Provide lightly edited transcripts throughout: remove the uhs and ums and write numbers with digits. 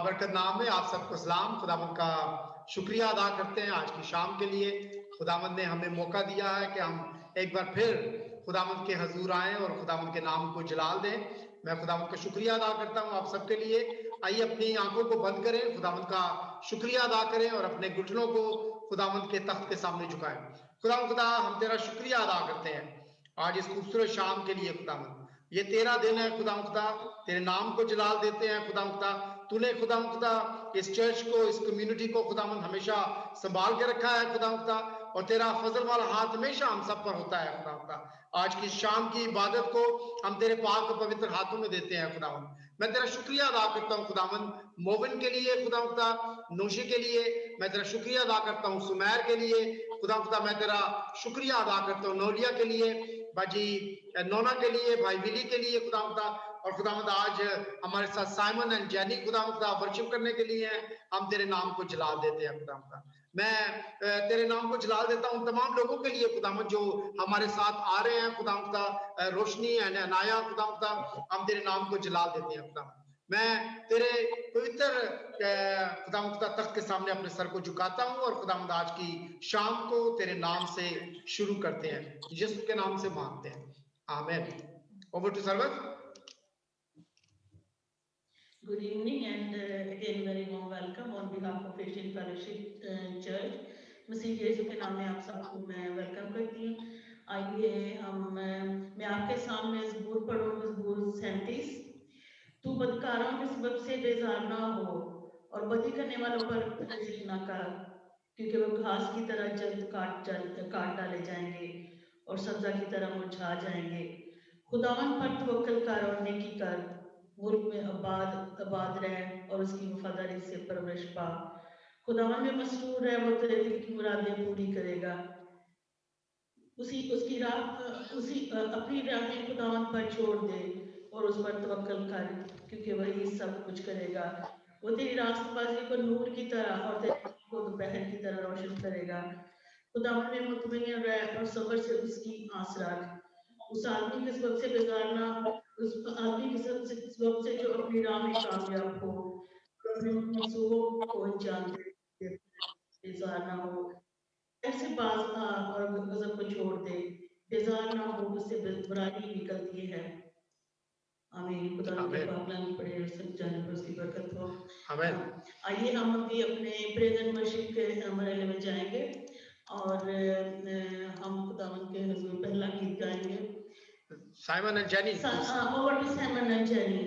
बाबरकत नाम है। आप सबको सलाम। खुदावंद का शुक्रिया अदा करते हैं आज की शाम के लिए। खुदावंद ने हमें मौका दिया है कि हम एक बार फिर खुदावंद के हजूर आएं और खुदावंद के नाम को जलाल दें। मैं खुदावंद का शुक्रिया अदा करता हूं आप सबके लिए। आइए अपनी आंखों को बंद करें, खुदावंद का शुक्रिया अदा करें और अपने घुटनों को खुदावंद के तख्त के सामने झुकाएं। खुदा हम तेरा शुक्रिया अदा करते हैं आज इस खूबसूरत शाम के लिए। खुदावंद ये तेरा दिन है खुदा, तेरे नाम को जलाल देते हैं खुदा। तूने खुदा इस चर्च को, इस कम्युनिटी को खुदावंद हमेशा संभाल के रखा है खुदा, और तेरा फजल वाला हाथ हमेशा हम सब पर होता है खुदा। आज की शाम की इबादत को हम तेरे पाक और पवित्र हाथों में देते हैं खुदावंद। मैं तेरा शुक्रिया अदा करता हूँ खुदावंद मोबिन के लिए खुदा, नोशी के लिए मैं तेरा शुक्रिया अदा करता हूँ, सुमैर के लिए खुदा मैं तेरा शुक्रिया अदा करता हूँ, नौलिया के लिए, बाजी नोना के लिए, भाई विली के लिए खुदा, और खुदावंद आज हमारे साथ साइमन एंड जैनी खुदा वर्शिप करने के लिए हम तेरे नाम को जलाल देते हैं खुदा। मैं तेरे नाम को जलाल देता हूँ तमाम लोगों के लिए खुदावंद जो हमारे साथ आ रहे हैं खुदा, रोशनी एंड अनाया खुदा हम तेरे नाम को जलाल देते हैं खुदा। मैं तेरे पवित्र खुदा तख्त के सामने अपने सर को झुकाता हूँ और खुदावंद आज की शाम को तेरे नाम से शुरू करते हैं, यीशु के नाम से मांगते हैं, आमीन। Over to server. Good evening and again very warm welcome on behalf of Asian Fellowship Church. मसीह यीशु के नाम में आप सबको मैं वेलकम करती हूँ। आइए मैं आपके सामने ज़बूर पढ़ूँ, ज़बूर 37। तू बदकारों के सबब से बेजार ना हो और बदी करने वालों पर रिज़्क़ ना कर, क्योंकि वो घास की तरह जल्द काट डाले जाएंगे और सब्ज़ा की तरह मुरझा जाएंगे। खुदावंद पर तवक्कल कर और नेकी कर, मुल्क में आबाद रह और उसकी वफादारी से परवरिश पा। खुदावंद में मसरूर है, वो तेरे दिल की मुरादें पूरी करेगा। अपनी राहें खुदावंद पर छोड़ दे और उस पर तवक्कल कर, क्योंकि वही सब कुछ करेगा। वो तेरी रास्तबाजी को नूर की तरह और तेरे को दोपहर की तरह रोशन करेगा। खुदावंद में मुतमईन रह और सब्र से उसकी आस रख। उस आदमी के सबब से बेजार ना, उस आदमी के सबब से जो अपनी राह में कामयाब हो, अपने मंसूबों को अंजाम दे, बेजार ना हो। ऐसे बाज आ और गजब को छोड़ दे, बेजार ना हो, उससे बुराई निकलती है। आमीन। खुदा के पाक नाम पढ़े और सब जाने पर उसकी बरकत हो। आमीन। आइए हम अभी अपने प्रेजेंट वर्शिप के मरहले में जाएंगे और हम खुदावंद के हुजूर पहला गीत गाएंगे। Simon and Jenny. Over to Simon and Jenny.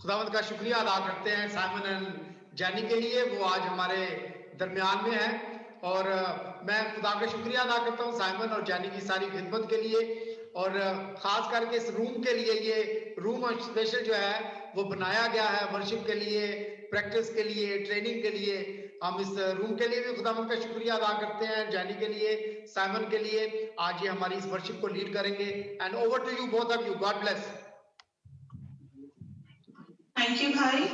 खुदावंद का शुक्रिया अदा करते हैं साइमन एंड जेनी के लिए, वो आज हमारे दरमियान में है, और मैं खुदा का शुक्रिया अदा करता हूँ साइमन और जेनी की सारी खिदमत के लिए, और खास करके इस रूम के लिए। ये रूम स्पेशल जो है वो बनाया गया है वर्शिप के लिए, प्रैक्टिस के लिए, ट्रेनिंग के लिए। हम इस रूम के लिए भी खुदावंद का शुक्रिया अदा करते हैं, जेनी के लिए, साइमन के लिए। आज ये हमारी इस वर्शिप को लीड करेंगे। And over to you both of you, God bless. Thank you भाई।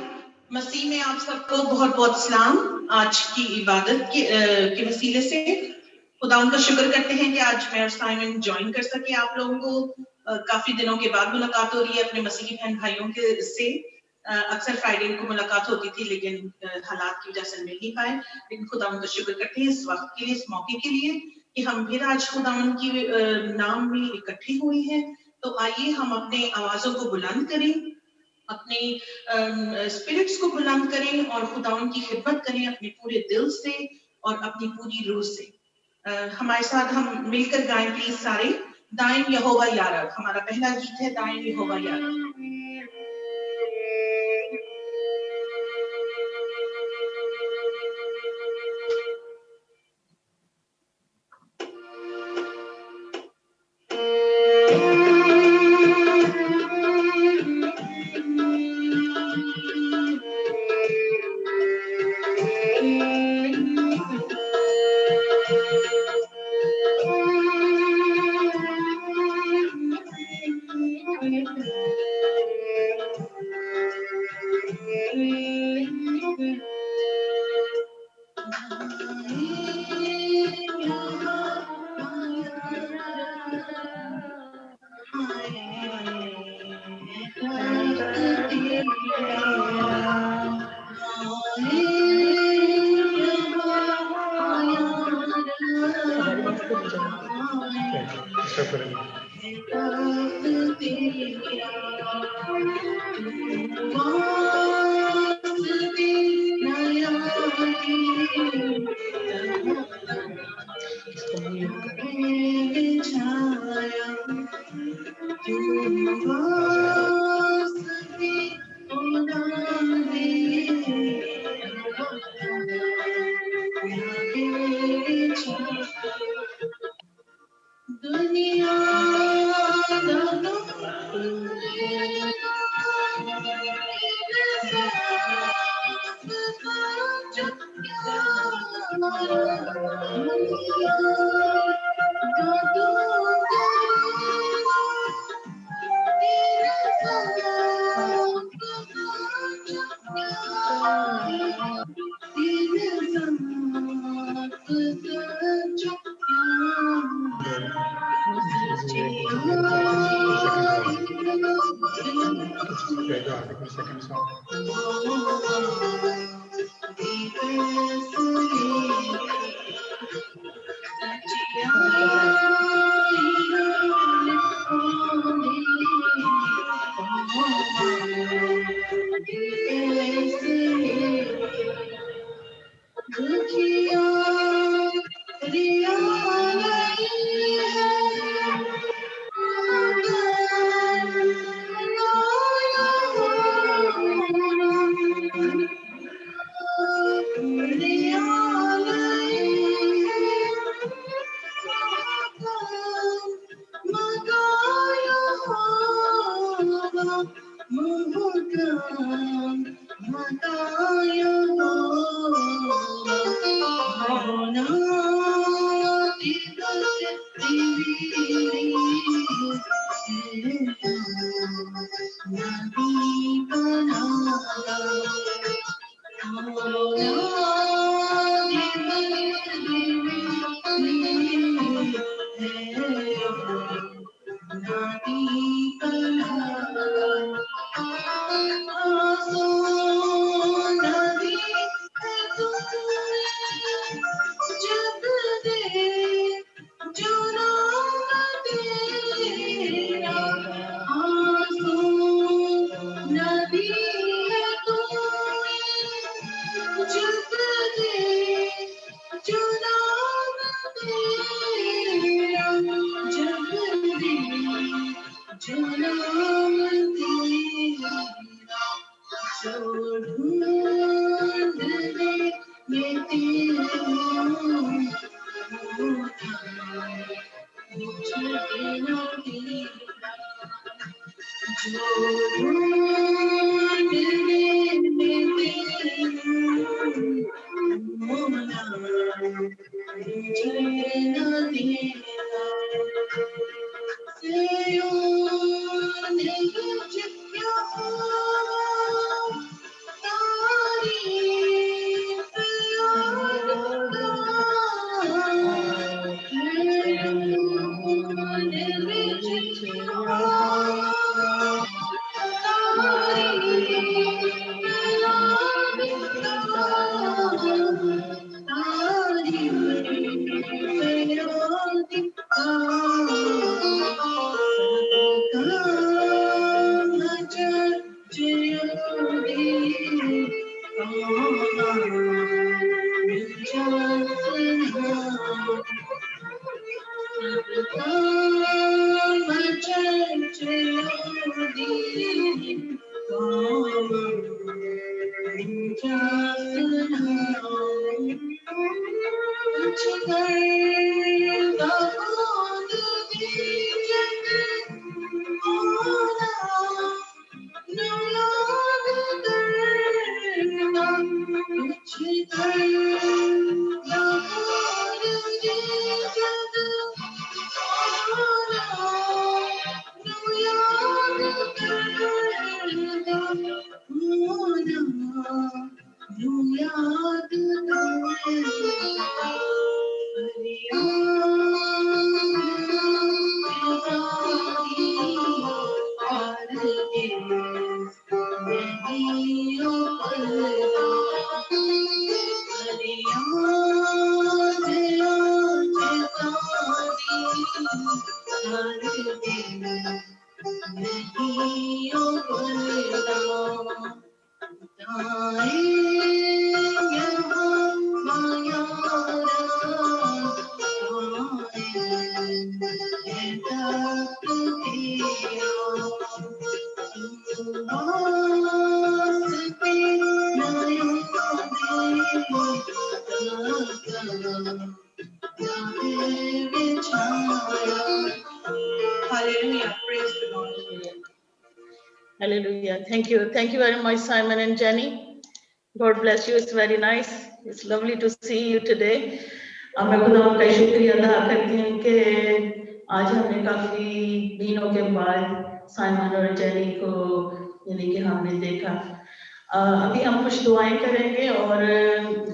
मसीह में आप सबको बहुत बहुत सलाम। आज की इबादत के वसीले से खुदा उनका शुक्र करते हैं कि आज मैं और साइमन ज्वाइन कर सके आप लोगों को। काफी दिनों के बाद मुलाकात हो रही है अपने मसीही बहन भाइयों के से। अक्सर फ्राइडे को मुलाकात होती थी, लेकिन हालात की वजह से मिल नहीं पाए। लेकिन खुदा उनका शुक्र करते हैं इस वक्त के लिए, इस मौके के लिए कि हम फिर आज खुदा की नाम में इकट्ठे हुए हैं। तो आइए हम अपने आवाजों को बुलंद करें, अपने स्पिरिट्स को बुलंद करें और खुदावन की खिदमत करें अपने पूरे दिल से और अपनी पूरी रूह से। हमारे साथ हम मिलकर गाएं प्लीज सारे। दाएं यहोवा यारा हमारा पहला गीत है, दाएं यहोवा यारा। दुनिया Hallelujah. Praise the Lord. Hallelujah. Thank you very much, Simon and Jenny. God bless you. It's very nice. It's lovely to see you today. मैं खुदा का शुक्रिया अदा करती हूँ कि आज हमने काफी दिनों के बाद साइमन और जेनी को यानी कि हमने देखा। अभी हम कुछ दुआएं करेंगे और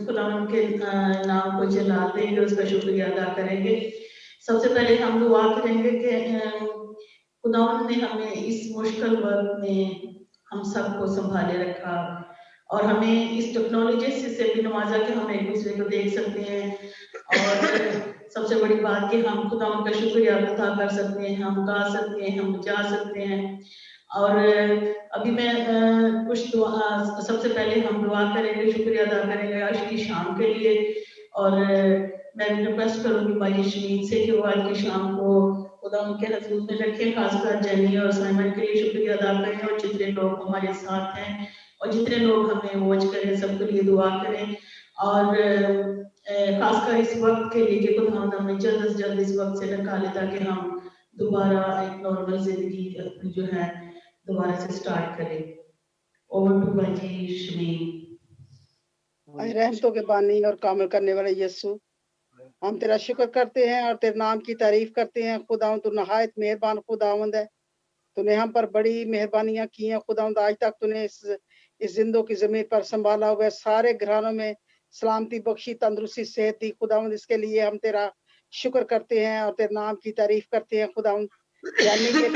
खुदा के नाम को जला देंगे, उसका शुक्रिया अदा करेंगे। सबसे पहले हम दुआ करेंगे कि खुदा ने हमें इस मुश्किल वक्त में हम सबको संभाले रखा और हमें इस टेक्नोलॉजी से भी नवाजा कि हम एक दूसरे को देख सकते हैं और सबसे बड़ी बात कि हम खुदा का शुक्रिया अदा कर सकते हैं, हम गा सकते हैं, हम जा सकते हैं। और अभी मैं कुछ दुआ, सबसे पहले हम दुआ करेंगे, शुक्रिया अदा करेंगे आज की शाम के लिए। और मैं रिक्वेस्ट करूंगी भाई शमीन से कि वो आज की शाम को खुदा उनके हजूर में रखें, खासकर जेनी और साइमन के लिए शुक्रिया अदा करें और जितने लोग हमारे साथ हैं और जितने लोग हमें वॉच करें सबके लिए दुआ करें। और खासकर इस वक्त के लिए कि खुदा हमें जल्द से जल्द इस वक्त से निकाले ताकि हम दोबारा एक नॉर्मल जिंदगी अपनी जो है दोबारा से स्टार्ट करें। ओवर टू भाई शमीन। रहमतों के बानी और कामिल करने वाले यीशु, हम तेरा शुक्र करते हैं और तेरे नाम की तारीफ करते हैं। खुदावंद तू नहायत मेहरबान खुदावंद है, तूने हम पर बड़ी मेहरबानियां की हैं खुदावंद। आज तक तूने इस जिंदों की जमीन पर संभाला हुआ है, सारे घरानों में सलामती बख्शी, तंदुरुस्ती, सेहत दी खुदावंद। इसके लिए हम तेरा शुक्र करते हैं और तेरे नाम की तारीफ करते हैं खुदावंद। यानी कि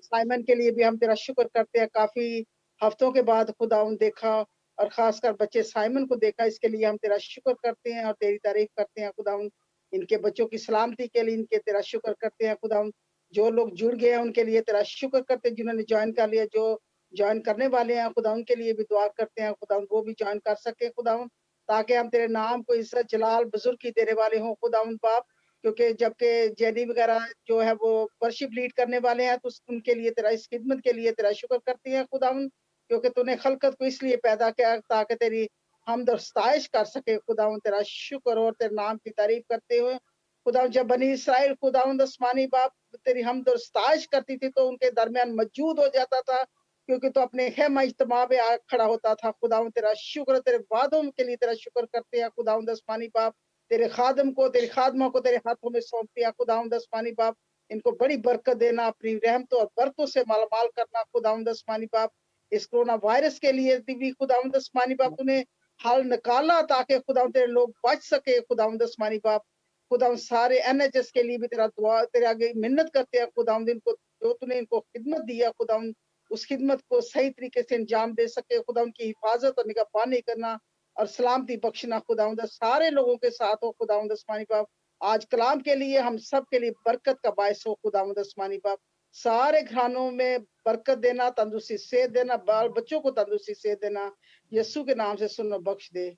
साइमन के लिए भी हम तेरा शुक्र करते हैं, काफी हफ्तों के बाद खुदावंद देखा और खासकर बच्चे साइमन को देखा, इसके लिए हम तेरा शुक्र करते हैं और तेरी तारीफ करते हैं खुदावंद। इनके बच्चों की सलामती के लिए इनके तेरा शुक्र करते हैं खुदावंद। जो लोग जुड़ गए हैं उनके लिए तेरा शुक्र करते हैं, जिन्होंने ज्वाइन कर लिया, जो ज्वाइन करने वाले हैं खुदा उनके लिए भी दुआ करते हैं खुदावंद, वो भी ज्वाइन कर सके खुदावंद, ताकि हम तेरे नाम को इज्जत जलाल बुजुर्ग की देने वाले हों खुदावंद बाप। क्योंकि जबकि जेनी वगैरह जो है वो वर्शिप लीड करने वाले हैं, तो उनके लिए तेरा, इस खिदमत के लिए तेरा शुक्र करते हैं खुदावंद। क्योंकि तूने खलकत को इसलिए पैदा किया ताकि तेरी हमद और सताइश कर सके खुदावंद। तेरा शुक्र और तेरे नाम की तारीफ करते हुए खुदावंद, जब बनी इसराइल खुदावंद आसमानी बाप तेरी हमद और सताइश करती थी तो उनके दरमियान मौजूद हो जाता था, क्योंकि तो अपने खेमा इज्तिमा में आ खड़ा होता था खुदावंद। तेरा शुक्र, तेरे वादों के लिए तेरा शुक्र करते हैं खुदावंद आसमानी बाप। तेरे खादम को, तेरी खादमा को तेरे हाथों में सौंपते हैं खुदावंद आसमानी बाप। इनको बड़ी बरकत देना, अपनी रहमतों और बरकतों से मालामाल करना खुदावंद आसमानी बाप। इस कोरोना वायरस के लिए भी खुदावंद आसमानी बाप तूने हल निकाला ताकि खुदावंद तेरे लोग बच सके खुदावंद आसमानी बाप। खुदावंद सारे NHS के लिए भी तेरा दुआ, तेरे आगे मिन्नत करते हैं खुदावंद, इनको जो तूने इनको खिदमत दी है खुदावंद, उस खिदमत को सही तरीके से अंजाम दे सके खुदावंद की हिफाजत और निगहबानी करना और सलामती बख्शना खुदावंद सारे लोगों के साथ हो खुदावंद आसमानी बाप। आज कलाम के लिए हम सब के लिए बरकत का बायस हो खुदावंद आसमानी बाप। सारे घरानों में बरकत देना, तंदुरुस्ती सेहत देना, बाल बच्चों को तंदुरुस्ती सेहत देना, यीशु के नाम से सुनना बख्श दे,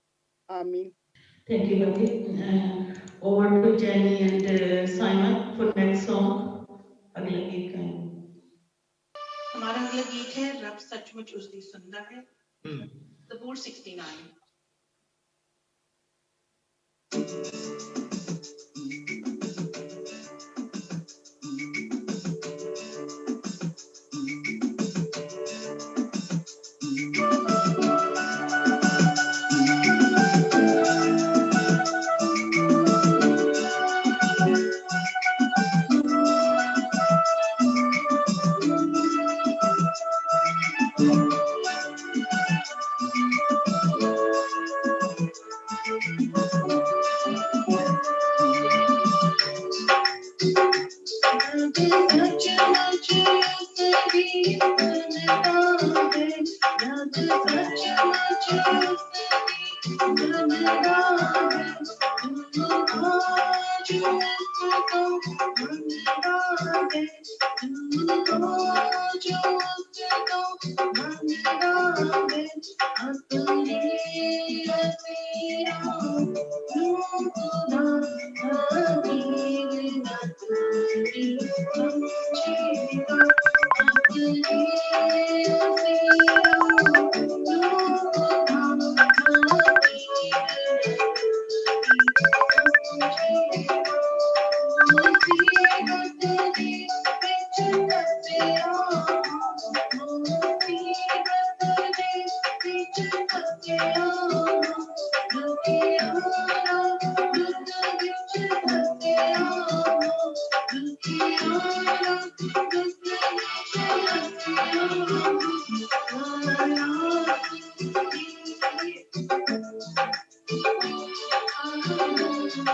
आमीन। Thank you, Bhakti. Over to Jenny and Simon for next song. अगला गीत गाएं। हमारा अगला गीत है रब सचमुच उसकी सुंदर है, ज़बूर 69। Thank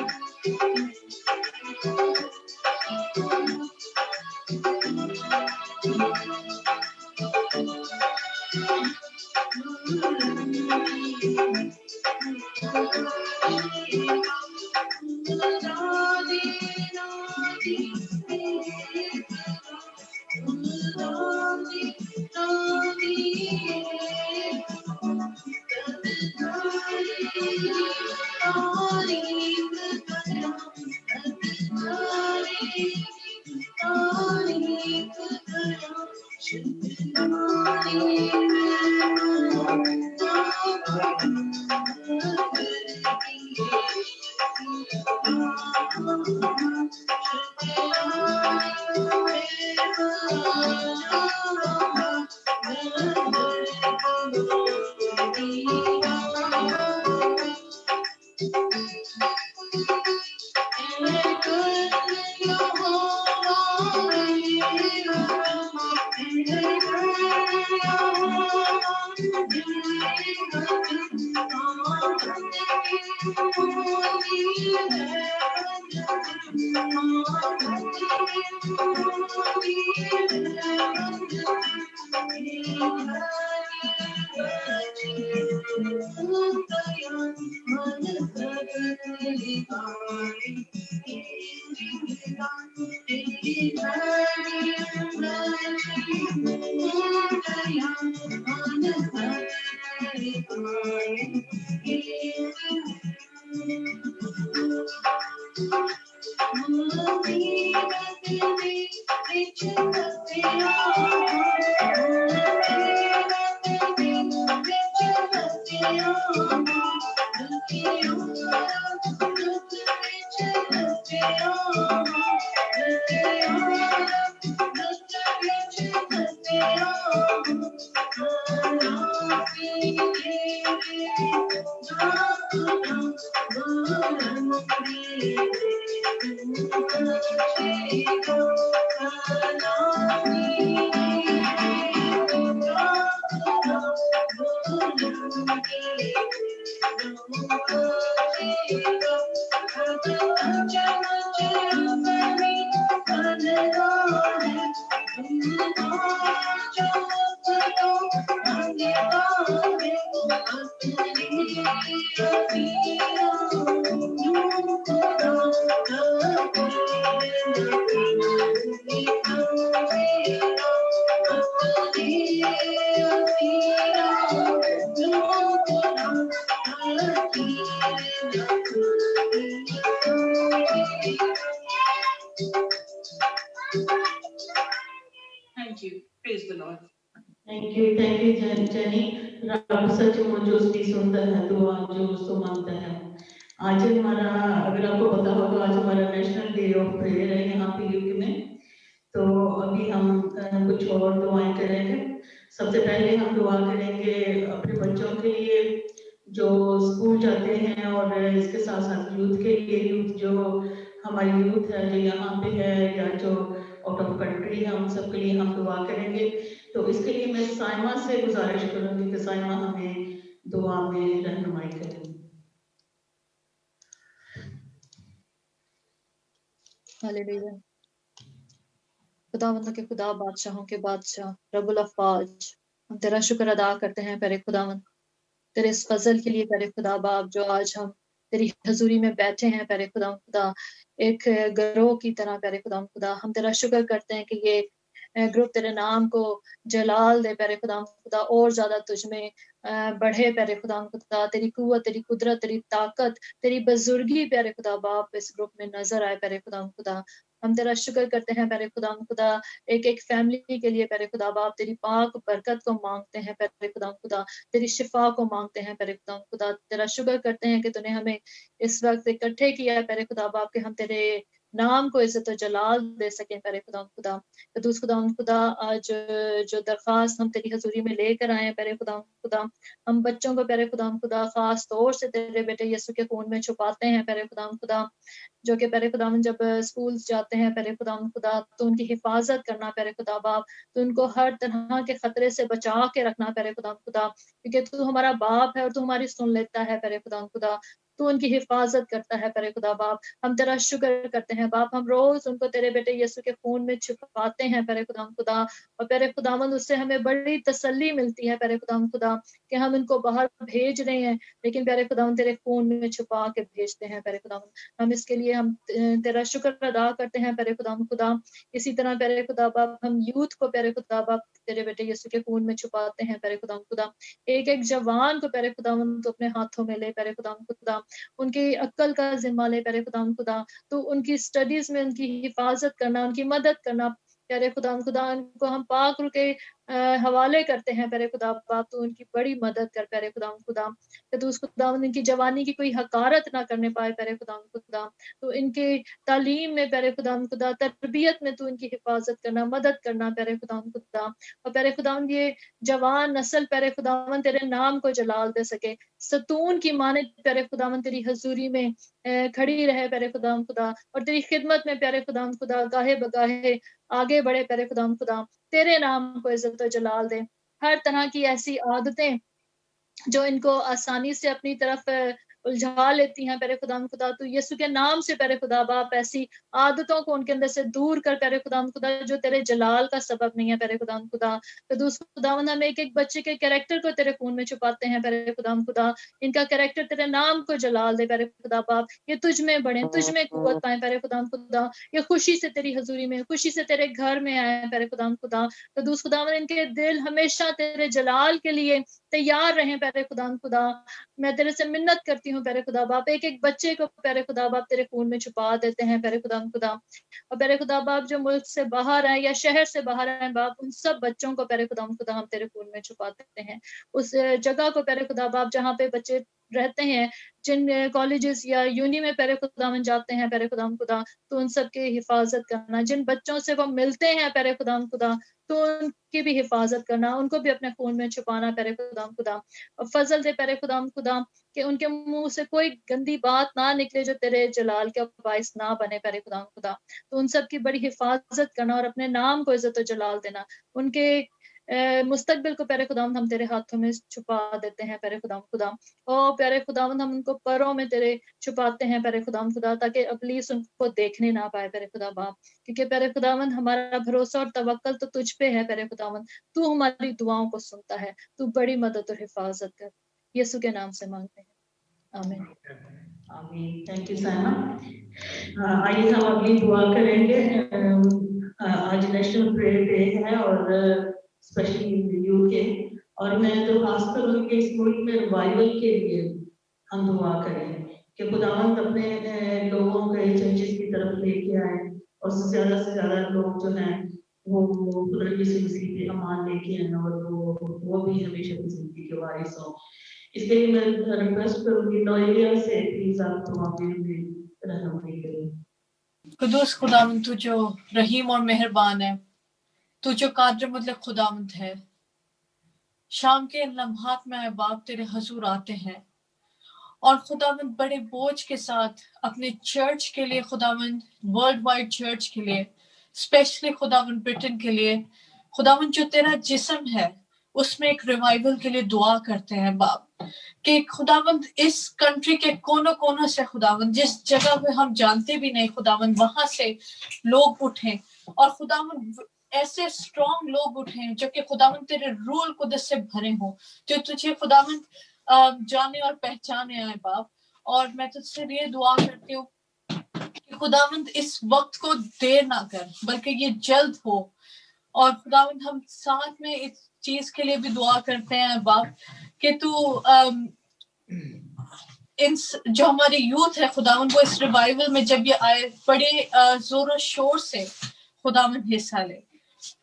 you. Praise the Lord. Thank you, Jenny. रब सचमुच उसकी सुंदर है दुआ जो उसको मांगता है। आज हमारा, अगर आपको पता हो तो आज हमारा नेशनल डे ऑफ प्रेयर है यहाँ पे यूके में। तो अभी हम कुछ और दुआएं करेंगे। सबसे पहले हम दुआ करेंगे अपने बच्चों के लिए जो स्कूल जाते हैं और इसके साथ साथ यूथ के लिए, यूथ जो हमारी यूथ है जो यहाँ पे है या जो आउट ऑफ कंट्री है, उन सब के लिए हम दुआ करेंगे। तो इसके लिए मैं साइमा से गुजारिश करूंगी कि साइमा हमें दुआ में रहनुमाई करें। हालेलुया। खुदावंद के खुदा, बादशाहों के बादशाह, रब्बुल अफ़वाज, हम तेरा शुक्र अदा करते हैं प्यारे खुदावंद, तेरे इस फजल के लिए प्यारे खुदा बाप, जो आज हम तेरी हजूरी में बैठे हैं प्यारे खुदा, एक ग्रोह की तरह प्यारे खुदा, हम तेरा शुक्र करते हैं कि ये ग्रुप तेरे नाम को जलाल दे प्यारे खुदा, और ज्यादा तुझ में बढ़े प्यारे खुदा, तेरी कुव्वत, तेरी कुदरत, तेरी ताकत, तेरी बुजुर्गी प्यारे खुदा बाप इस ग्रुप में नजर आए प्यारे खुदा। हम तेरा शुक्र करते हैं प्यारे खुदा, एक एक फैमिली के लिए प्यारे खुदा बाप तेरी पाक बरकत को मांगते हैं प्यारे खुदा, तेरी शिफा को मांगते हैं प्यारे खुदा। तेरा शुक्र करते हैं कि तूने हमें इस वक्त इकट्ठे किया है प्यारे खुदा बाप, कि हम तेरे नाम को इज्जत और जलाल दे सकें प्यारे खुदा। कदूस खुदा, आज जो दरखास्त हम तेरी हजूरी में लेकर आए हैं प्यारे खुदा, हम बच्चों को प्यारे खुदा खास तौर से तेरे बेटे यीशु के खून में छुपाते हैं प्यारे खुदा, जो कि प्यारे खुदा जब स्कूल जाते हैं प्यारे खुदा, तो उनकी हिफाजत करना प्यारे खुदा बाप, तो उनको हर तरह के खतरे से बचा के रखना प्यारे खुदा, क्योंकि तू हमारा बाप है और तू हमारी सुन लेता है प्यारे खुदा। तू उनकी हिफाजत करता है प्यारे खुदा बाप। हम तेरा शुक्र करते हैं बाप, हम रोज उनको तेरे बेटे यीशु के खून में छुपाते हैं प्यारे खुदा। और प्यारे खुदावंद उससे हमें बड़ी तसल्ली मिलती है प्यारे खुदा कि हम इनको बाहर भेज रहे हैं, लेकिन प्यारे खुदावंद तेरे खून में छुपा के भेजते हैं प्यारे खुदावंद। हम इसके लिए हम तेरा शुक्र अदा करते हैं प्यारे खुदा। इसी तरह प्यारे खुदा बाप हम यूथ को प्यारे खुदा बाप तेरे बेटे यीशु के खून में छुपाते हैं प्यारे खुदा। एक एक जवान को प्यारे खुदावंद तो अपने हाथों में ले प्यारे खुदा, उनकी अक्ल का जिम्मा ले प्यारे खुदा। तो उनकी स्टडीज में उनकी हिफाजत करना, उनकी मदद करना प्यारे खुदा, उनको हम पाक रूह के हवाले करते हैं प्यारे खुदा बाप। तो उनकी बड़ी मदद कर प्यारे खुदा कि तू उस खुदा इनकी जवानी की कोई हकारत ना करने पाए प्यारे खुदा। तो इनके तालीम में प्यारे खुदा तरबियत में तू इनकी हिफाजत करना, मदद करना प्यारे खुदा। और प्यारे खुदा ये जवान नस्ल प्यारे खुदा तेरे नाम को जलाल दे सके, सतून की माने प्यारे खुदा तेरी हजूरी में खड़ी रहे प्यारे खुदा, और तेरी खिदमत में प्यारे खुदा गाहे बगाहे आगे बढ़े प्यारे खुदा। तेरे नाम को इज्जत और जलाल दे। हर तरह की ऐसी आदतें जो इनको आसानी से अपनी तरफ उलझा लेती हैं प्यारे खुदा, तो यीशु के नाम से प्यारे खुदा बाप ऐसी आदतों को उनके अंदर से दूर कर प्यारे खुदा जो तेरे जलाल का सबब नहीं है प्यारे खुदा। तो दूसरा खुदावंद हम एक एक बच्चे के कैरेक्टर को तेरे खून में छुपाते हैं प्यारे खुदा। इनका कैरेक्टर तेरे नाम को जलाल दे प्यारे खुदा बाप। ये तुझ में बढ़े, तुझ में कुव्वत पाए प्यारे खुदा। ये खुशी से तेरी हजूरी में, खुशी से तेरे घर में आए प्यारे खुदा। तो दूसरा खुदावंद इनके दिल हमेशा तेरे जलाल के लिए तैयार रहें प्यारे खुदा। मैं तेरे से मिन्नत करती हूँ प्यारे खुदा बाप, एक एक बच्चे को प्यारे खुदा बाप तेरे खून में छुपा देते हैं प्यारे खुदा। और प्यारे खुदा बाप जो मुल्क से बाहर आए या शहर से बाहर आए बाप, उन सब बच्चों को प्यारे खुदा हम तेरे खून में छुपा देते हैं। उस जगह को प्यारे खुदा बाप जहाँ पे बच्चे रहते हैं, जिन कॉलेजेस या यूनी में प्यारे खुदा जाते हैं प्यारे खुदा, तो उन सब की हिफाजत करना। जिन बच्चों से वो मिलते हैं प्यारे खुदा, तो उनकी भी हिफाजत करना, उनको भी अपने खून में छुपाना प्यारे खुदा। और फजल दे प्यारे खुदा कि उनके मुंह से कोई गंदी बात ना निकले जो तेरे जलाल के बाइस ना बने प्यारे खुदा। तो उन सब की बड़ी हिफाजत करना और अपने नाम को इज्जत और जलाल देना। उनके मुस्तकबिल को प्यारे खुदावंद हम तेरे हाथों में छुपा देते हैं प्यारे खुदा। और प्यारे खुदावंद हम उनको परों में तेरे छुपाते हैं प्यारे खुदा, ताकि इब्लीस उनको देखने ना पाए प्यारे खुदा बाप। क्योंकि प्यारे खुदावंद हमारा भरोसा और तवक्कल तो तुझ पे है प्यारे खुदावंद। तू हमारी दुआओं को सुनता है, तू बड़ी मदद और हिफाजत कर। यीशु के नाम से मांगते हैं, आमीन। आमीन। Thank you Saima. आइए हम अगली दुआ करेंगे। आज नेशनल प्रेयर डे है और स्पेशली इन यूके, और मैं तो खास करूँगी कि इस मुल्क में रिवाइवल के लिए हम दुआ करें कि खुदावंद अपने लोगों को चर्चेस की तरफ लेके आए और से ज्यादा लोग जो हैं वो खुदा यीशु मसीह पे ईमान लेके आए और वो भी हमेशा की जिंदगी के वारिस हो। इसके लिए मैं रिक्वेस्ट करूंगी नोएलिया से, प्लीज आप दुआ में रहनुमाई करें। कुदूस खुदावंद तू जो रहीम और मेहरबान है, तू जो कादिर मुतलक खुदावंद है। शाम के लम्हात में बाप तेरे हजूर आते हैं और खुदावंद बड़े बोझ के साथ अपने चर्च के लिए, खुदावंद वर्ल्ड वाइड चर्च के लिए, स्पेशली खुदावंद ब्रिटेन के लिए, खुदावंद जो तेरा जिस्म है उसमें एक रिवाइवल के लिए दुआ करते हैं बाप, कि खुदावंद इस कंट्री के कोनों कोनों से खुदावंद जिस जगह पे हम जानते भी नहीं खुदावंद वहां से लोग उठें और खुदावंद ऐसे स्ट्रॉन्ग लोग उठें जो कि खुदावंद तेरे रूल कुदस से भरे हों, जो तुझे खुदावंद जाने और पहचाने आए बाप। और मैं तुझसे ये दुआ करती हूँ कि खुदावंद इस वक्त को देर ना कर बल्कि ये जल्द हो। और खुदावंद हम साथ में इस चीज के लिए भी दुआ करते हैं बाप कि तू इन जो हमारे यूथ है खुदावंद वो इस रिवाइवल में जब ये आए बड़े जोरों शोर से खुदावंद हिस्सा ले।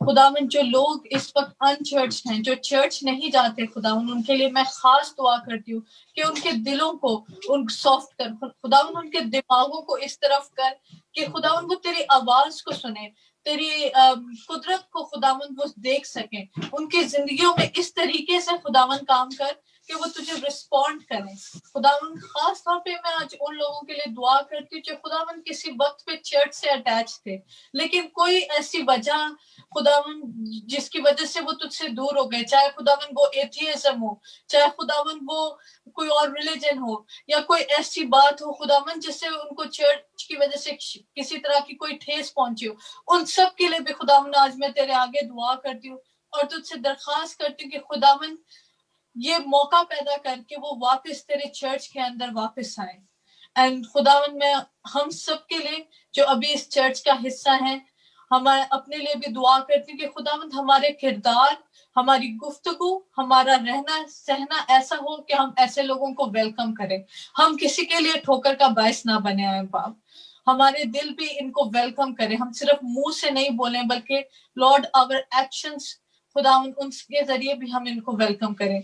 खुदावंद जो लोग इस वक्त अनचर्च हैं, जो चर्च नहीं जाते खुदावंद, उनके लिए मैं खास दुआ करती हूँ कि उनके दिलों को उन सॉफ्ट कर खुदावंद, उनके दिमागों को इस तरफ कर कि खुदावंद वो तेरी आवाज को सुने, तेरी कुदरत को खुदावंद वो देख सकें, उनकी जिंदगियों में इस तरीके से खुदावंद काम कर कि वो तुझे रिस्पॉन्ड करें। खुदावन खास तौर पे मैं आज उन लोगों के लिए दुआ करती हूँ जो खुदावन किसी वक्त पे चर्च से अटैच थे, लेकिन कोई ऐसी वजह खुदावन जिसकी वजह से वो तुझसे दूर हो गए, चाहे खुदावन वो एथियज्म हो, चाहे खुदावन वो कोई और रिलीजन हो, या कोई ऐसी बात हो खुदावन जिससे उनको चर्च की वजह से किसी तरह की कोई ठेस पहुंची हो, उन सब के लिए भी खुदावन आज मैं तेरे आगे दुआ करती हूँ और तुझसे दरखास्त करती हूँ कि खुदावन ये मौका पैदा करके वो वापस तेरे चर्च के अंदर वापस आए। एंड खुदावन मैं हम सब के लिए जो अभी इस चर्च का हिस्सा है, हमारे अपने लिए भी दुआ करती हूँ कि खुदावंद हमारे किरदार, हमारी गुफ्तगू, हमारा रहना सहना ऐसा हो कि हम ऐसे लोगों को वेलकम करें, हम किसी के लिए ठोकर का बायस ना बने आए बाप, हमारे दिल भी इनको वेलकम करें, हम सिर्फ मुंह से नहीं बोलें बल्कि लॉर्ड आवर एक्शंस खुदावंद उनके जरिए भी हम इनको वेलकम करें।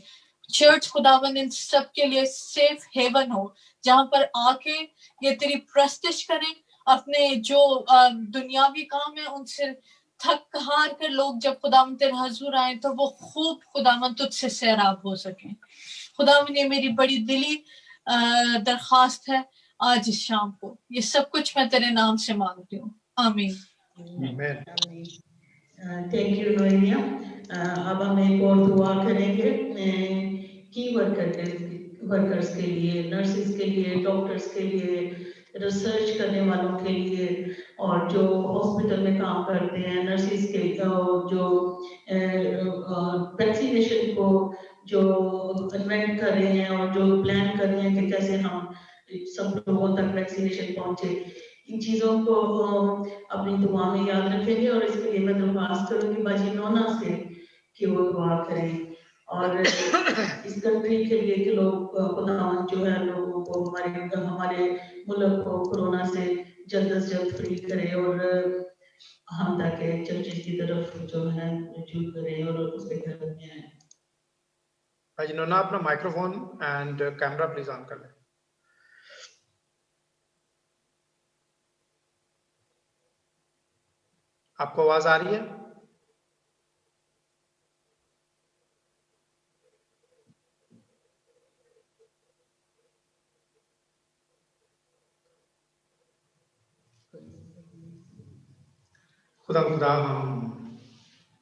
चर्च खुदावंद इन सब के लिए सेफ हेवन हो जहां पर आके ये तेरी प्रस्तिश करें, अपने जो दुनियावी काम है उनसे थक हार कर लोग जब खुदावंद तेरे हजूर आए तो वो खूब खुदावंद तुझसे सैराब हो सके। खुदावंद ये मेरी बड़ी दिली दरखास्त है आज इस शाम को, ये सब कुछ मैं तेरे नाम से मांगती हूँ, आमीन। Thank you Noemia. अब हम एक और दुआ करेंगे की वर्कर्स के लिए, नर्सेस के लिए, डॉक्टर्स के लिए, रिसर्च करने वालों के लिए, और जो हॉस्पिटल में काम करते हैं, नर्सेस के जो वैक्सीनेशन को जो इन्वेंट कर रहे हैं और जो प्लान कर रहे हैं कि कैसे हम सब लोगों तक वैक्सीनेशन पहुंचे, इन चीज़ों को अपनी दुआ में याद रखेंगे। और इसके लिए मैं दरख्वास्त करूँगी बाजी नोना से कि वो दुआ करें और इस कंट्री के लिए कि लोग खुदावंद जो है लोगों को हमारे मुल्क को कोरोना से जल्द से जल्द फ्री करे और हम ताकि चर्चिस की तरफ जो है रुजू करें और उसके घर में आए। बाजी नोना अपना microphone and camera please on कर लें। आपको आवाज आ रही है? खुदा हम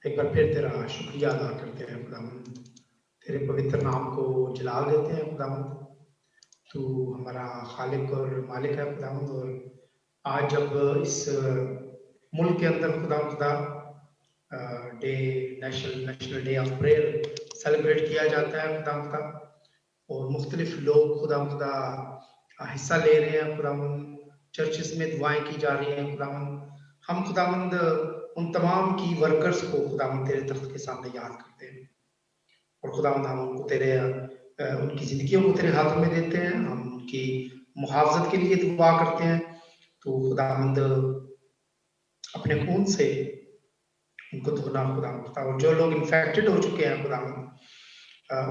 एक बार फिर तेरा शुक्रिया अदा करते हैं खुदा, तेरे पवित्र नाम को जलाल देते हैं खुदा, तू हमारा खालिक और मालिक है खुदा। और आज जब इस मुल्क के अंदर खुदा day national day of prayer celebrate किया जाता है खुदा, और मुख्तलिफ लोग खुदा हिस्सा ले रहे हैं खुदा, चर्चेस में दुआएं की जा रही हैं खुदा। हम खुदावंद उन तमाम की वर्कर्स को खुदावंद तेरे तख्त के सामने याद करते हैं और खुदावंद हम उनको तेरे उनकी जिंदगियों को तेरे हाथों में देते हैं, हम उनकी मुहावजत के लिए दुआ करते हैं। तो खुदावंद अपने खून से उनको धोना खुदा, और जो लोग इन्फेक्टेड हो चुके हैं खुदावंद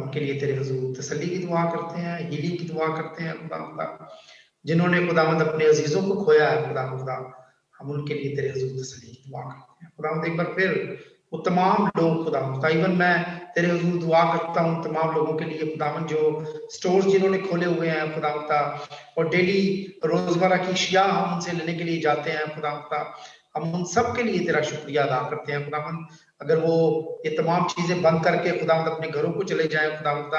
उनके लिए तेरे हुजूर तसल्ली की दुआ करते हैं, हीलिंग की दुआ करते हैं खुदा। जिन्होंने खुदावंद अपने अजीजों को खोया है खुदा, हम उनके लिए तेरे हुजूर तसल्ली की दुआ करते हैं खुदावंद। एक बार फिर वो तमाम लोग खुदावंद, इवन मैं तेरे हुजूर दुआ करता हूँ तमाम लोगों के लिए खुदावंद जो स्टोर्स जिन्होंने खोले हुए हैं खुदावंद, और डेली रोजमर्रा की अशिया हम उनसे लेने के लिए जाते हैं खुदावंद, हम उन सब के लिए तेरा शुक्रिया अदा करते हैं खुदावंद। अगर वो ये तमाम चीजें बंद करके खुदावंद अपने घरों को चले जाएं खुदावंद,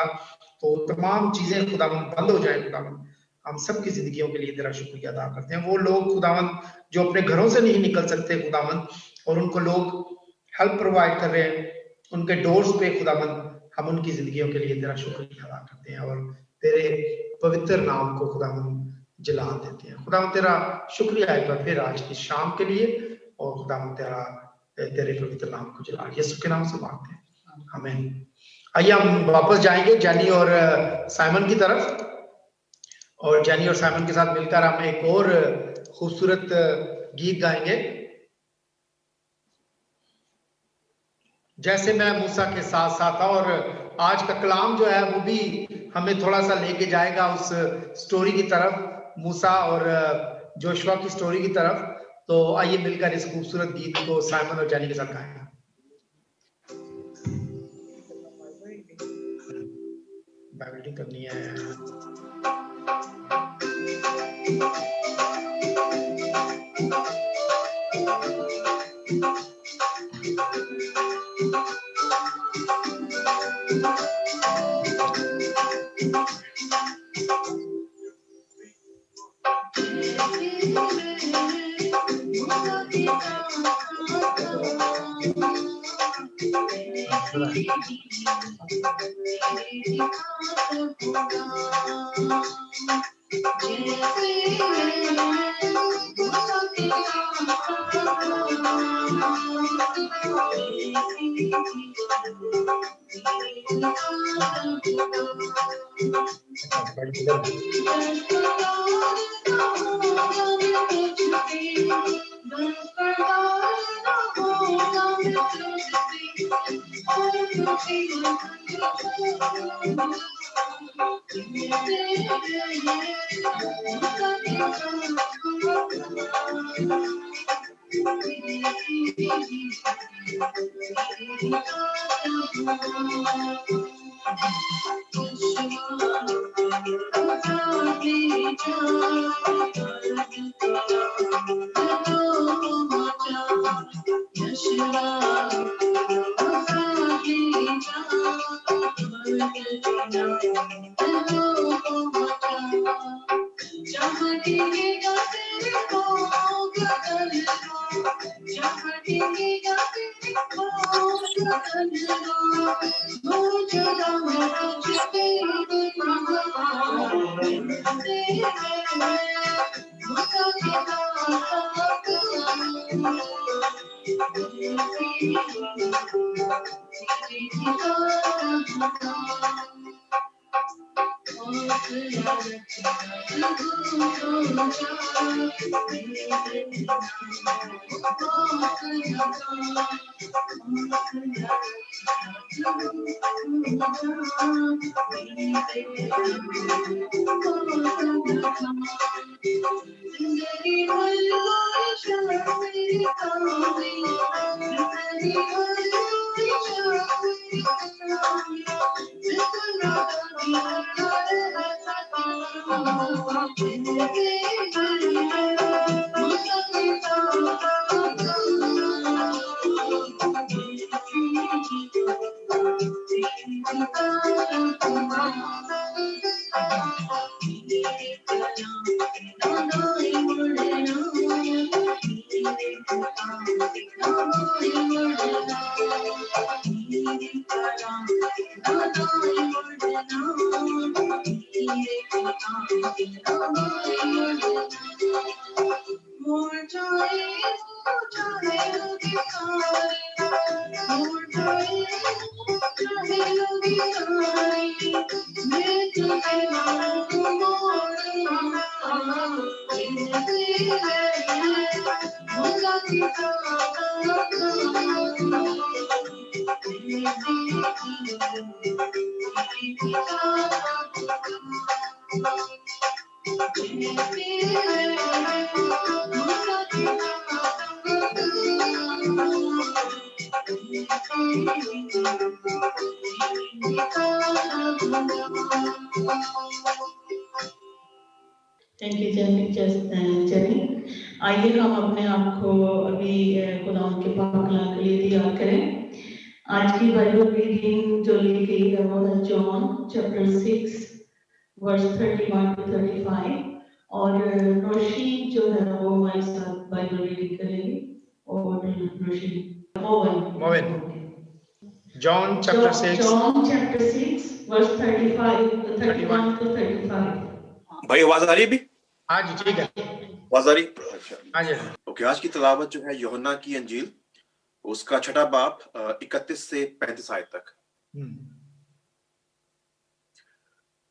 तो तमाम चीजें खुदावंद बंद हो जाए खुदावंद, हम सब की जिंदगियों के लिए तेरा शुक्रिया अदा करते हैं। वो लोग खुदावंद जो अपने घरों से नहीं निकल सकते खुदावंद, और उनको लोग हेल्प प्रोवाइड कर रहे हैं उनके डोर्स पे खुदावंद, हम उनकी जिंदगियों के लिए तेरा शुक्रिया अदा करते हैं और तेरे पवित्र नाम को खुदावंद जला देते हैं। खुदावंद तेरा शुक्रिया एक बार फिर आज की शाम के लिए, और खुदावंद तेरे पवित्र नाम को जला यीशु के नाम से मांगते हैं, आमीन। आइए हम वापस जाएंगे जैनी और साइमन की तरफ, और जैनी और साइमन के साथ मिलकर हम एक और खूबसूरत गीत गाएंगे। जैसे मैं मूसा के साथ साथ था, और आज का कलाम जो है वो भी हमें थोड़ा सा लेके जाएगा उस स्टोरी की तरफ, मूसा और जोशुआ की स्टोरी की तरफ। तो आइए मिलकर इस खूबसूरत गीत को साइमन और जैनी के साथ गाएंगे। बाइबल रीडिंग करनी है। Thank you jenny. आइए हम अपने आप को अभी खुदा के पाक कलाम के लिए तैयार करें। आज की बाइबल रीडिंग जो ली गई है वो है जॉन चैप्टर 6 वर्स 31 to 35 और रोशी जो है वो हमारे साथ बाइबल रीडिंग करेगी। और रोशी Movan John chapter 6 John chapter 6 verse 31 to 35। भाई आवाज आ रही है भी? हाँ जी ठीक है, आवाज आ रही? अच्छा हाँ जी। ओके, आज की तलावत जो है यूहन्ना की अंजील उसका 6 बाब 31 से 35 आयत तक।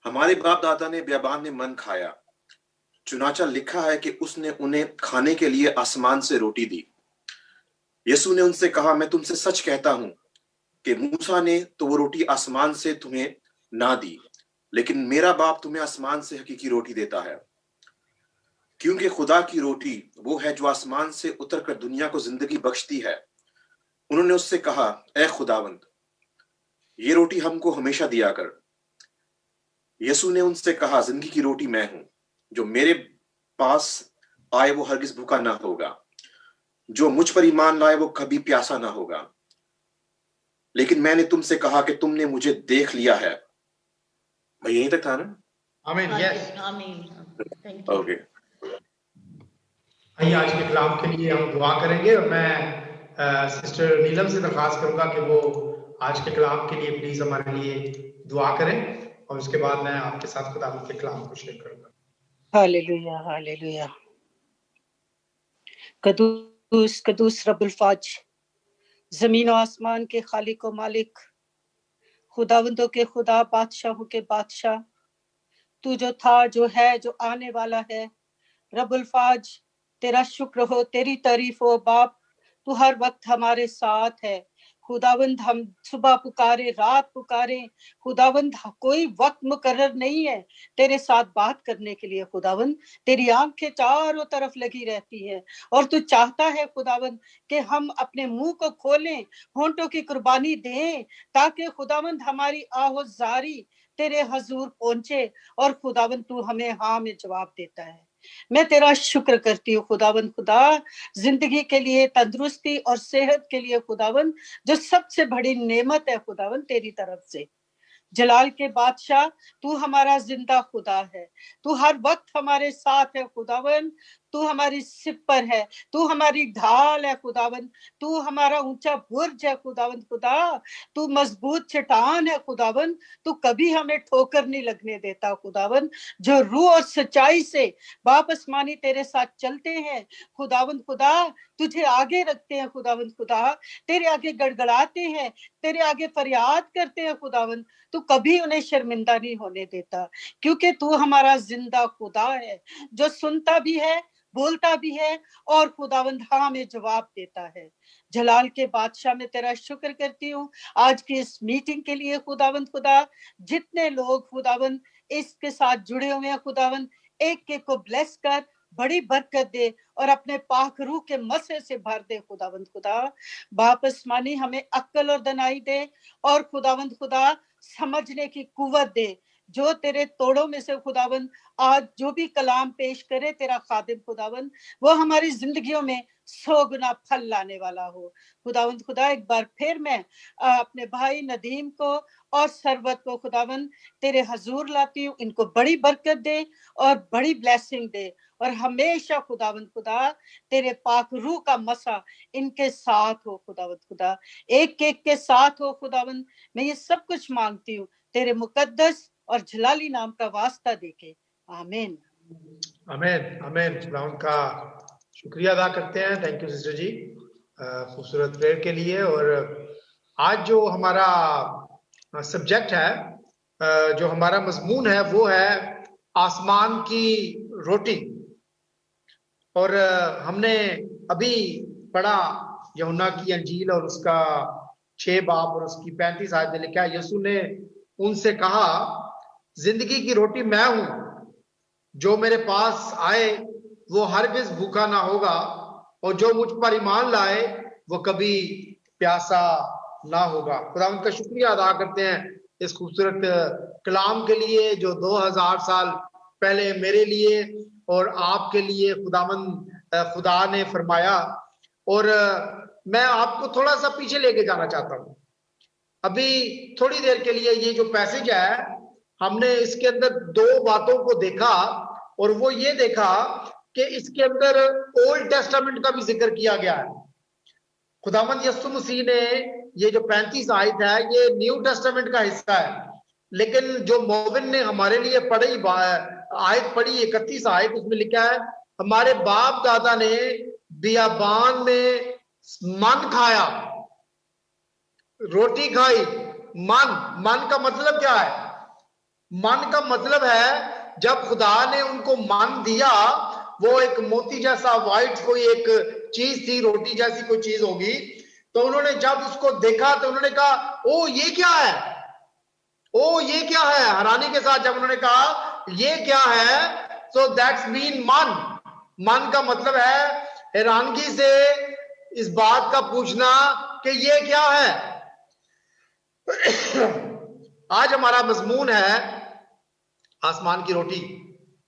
हमारे बाप दादा ने बियाबान में मन खाया, चुनाचा लिखा है कि उसने उन्हें खाने के लिए आसमान से रोटी दी। यीशु ने उनसे कहा, मैं तुमसे सच कहता हूं कि मूसा ने तो वो रोटी आसमान से तुम्हें ना दी, लेकिन मेरा बाप तुम्हें आसमान से हकीकी रोटी देता है। क्योंकि खुदा की रोटी वो है जो आसमान से उतरकर दुनिया को जिंदगी बख्शती है। उन्होंने उससे कहा, ए खुदावंद, ये रोटी हमको हमेशा दिया कर। यीशु ने उनसे कहा, जिंदगी की रोटी मैं हूं, जो मेरे पास आए वो हरगिज भूखा ना होगा, जो मुझ पर ईमान लाए वो कभी प्यासा ना होगा। लेकिन मैंने तुमसे कहा कि तुमने मुझे देख लिया है। भाई यहीं तक था ना? आमीन, यस, आमीन, थैंक यू। ओके, आइए आज के कलाम के लिए हम दुआ करेंगे और मैं सिस्टर नीलम से दरख्वास्त करूंगा कि वो आज के कलाम के लिए प्लीज हमारे लिए दुआ करें और उसके बाद मैं आपके साथ खुदा के कलाम को शेयर करूंगा। Hallelujah, hallelujah. कदूस कदूस रब्बुल फाज, जमीन और आसमान के खालिक व मालिक, खुदावंदों के खुदा, बादशाहों के बादशाह, तू जो था, जो है, जो आने वाला है। रब्बुल फाज, तेरा शुक्र हो, तेरी तारीफ हो बाप, तू हर वक्त हमारे साथ है। खुदावंद, हम सुबह पुकारे, रात पुकारे, खुदावंद कोई वक्त मुकर्रर नहीं है तेरे साथ बात करने के लिए। खुदावंद, तेरी आंखें चारों तरफ लगी रहती है और तू चाहता है खुदावंद कि हम अपने मुंह को खोलें, होंठों की कुर्बानी दें, ताकि खुदावंद हमारी आहोजारी तेरे हजूर पहुंचे और खुदावंद तू हमें हाँ में जवाब देता है। मैं तेरा शुक्र करती हूँ खुदावंद खुदा, जिंदगी के लिए, तंदुरुस्ती और सेहत के लिए खुदावंद, जो सबसे बड़ी नेमत है खुदावंद तेरी तरफ से। जलाल के बादशाह, तू हमारा जिंदा खुदा है, तू हर वक्त हमारे साथ है खुदावन, तू हमारी सिपर है, तू हमारी ढाल है खुदावन, तू हमारा ऊंचा बुर्ज है खुदावन खुदा, तू मजबूत चट्टान है खुदावन, तू कभी हमें ठोकर नहीं लगने देता खुदावन। जो रूह और सच्चाई से बाप आसमानी तेरे साथ चलते हैं खुदावन खुदा, तुझे आगे रखते हैं खुदावन खुदा, तेरे आगे गड़गड़ाते हैं, तेरे आगे फरियाद करते हैं खुदावन, तू कभी उन्हें शर्मिंदा नहीं होने देता, क्योंकि तू हमारा जिंदा खुदा है, जो सुनता भी है, बोलता भी है और खुदावंद हाँ में जवाब देता है। जलाल के बादशाह में तेरा शुक्र करती हूँ आज की इस मीटिंग के लिए खुदावंद खुदा, जितने लोग खुदावंद इसके साथ जुड़े हुए हैं खुदावंद, एक एक को ब्लेस कर, बड़ी बरकत दे और अपने पाक रूह के मसे से भर दे खुदावंद खुदा। बाप आसमानी हमें अक्ल और दनाई दे और खुदावंद खुदा समझने की कुव्वत दे, जो तेरे तोड़ों में से खुदावंद आज जो भी कलाम पेश करे तेरा खादिम खुदावंद, वो हमारी जिंदगियों में 100 गुना फल लाने वाला हो। खुदावंद खुदा, एक बार फिर मैं अपने भाई नदीम को और सरवत को खुदावंद तेरे हजूर लाती हूँ, इनको बड़ी बरकत दे और बड़ी ब्लेसिंग दे और हमेशा खुदावंद खुदा तेरे पाक रूह का मसा इनके साथ हो खुदावंद खुदा, एक एक के साथ हो खुदावंद। मैं ये सब कुछ मांगती हूँ तेरे मुकद्दस और जलाली नाम का वास्ता देके, आमीन। आमीन, आमीन। खुदावंद का शुक्रिया अदा करते हैं। थैंक यू सिस्टर जी खूबसूरत प्रेयर के लिए। और आज जो हमारा सब्जेक्ट है, जो हमारा मजमून है, वो है आसमान की रोटी। और हमने अभी पढ़ा यूहन्ना की अंजील और उसका 6 बाब और उसकी 35 आयत में लिखा है, यीशु ने उनसे कहा, जिंदगी की रोटी मैं हूं, जो मेरे पास आए वो हरगिज भूखा ना होगा और जो मुझ पर ईमान लाए वो कभी प्यासा ना होगा। खुदा उनका शुक्रिया अदा करते हैं इस खूबसूरत कलाम के लिए, जो 2000 साल पहले मेरे लिए और आपके लिए खुदा ने फरमाया। और मैं आपको थोड़ा सा पीछे लेके जाना चाहता हूँ। अभी थोड़ी देर के लिए ये जो पैसेज है, हमने इसके अंदर 2 बातों को देखा और वो ये देखा कि इसके अंदर ओल्ड टेस्टामेंट का भी जिक्र किया गया है। खुदावंद यीशु मसीह ने ये जो 35 आयत है, ये न्यू टेस्टामेंट का हिस्सा है, लेकिन जो मोमिन ने हमारे लिए पढ़ी आयत पढ़ी 31 आयत, उसमें लिखा है, हमारे बाप दादा ने बियाबान में मन खाया, रोटी खाई। मन का मतलब क्या है? मन का मतलब है जब खुदा ने उनको मन दिया, वो एक मोती जैसा व्हाइट कोई एक चीज थी, रोटी जैसी कोई चीज होगी, तो उन्होंने जब उसको देखा तो उन्होंने कहा, ओ ये क्या है, ओ ये क्या है। हैरानी के साथ जब उन्होंने कहा ये क्या है, सो दैट्स मीन मन का मतलब है हैरानगी से इस बात का पूछना कि ये क्या है। आज हमारा मजमून है आसमान की रोटी,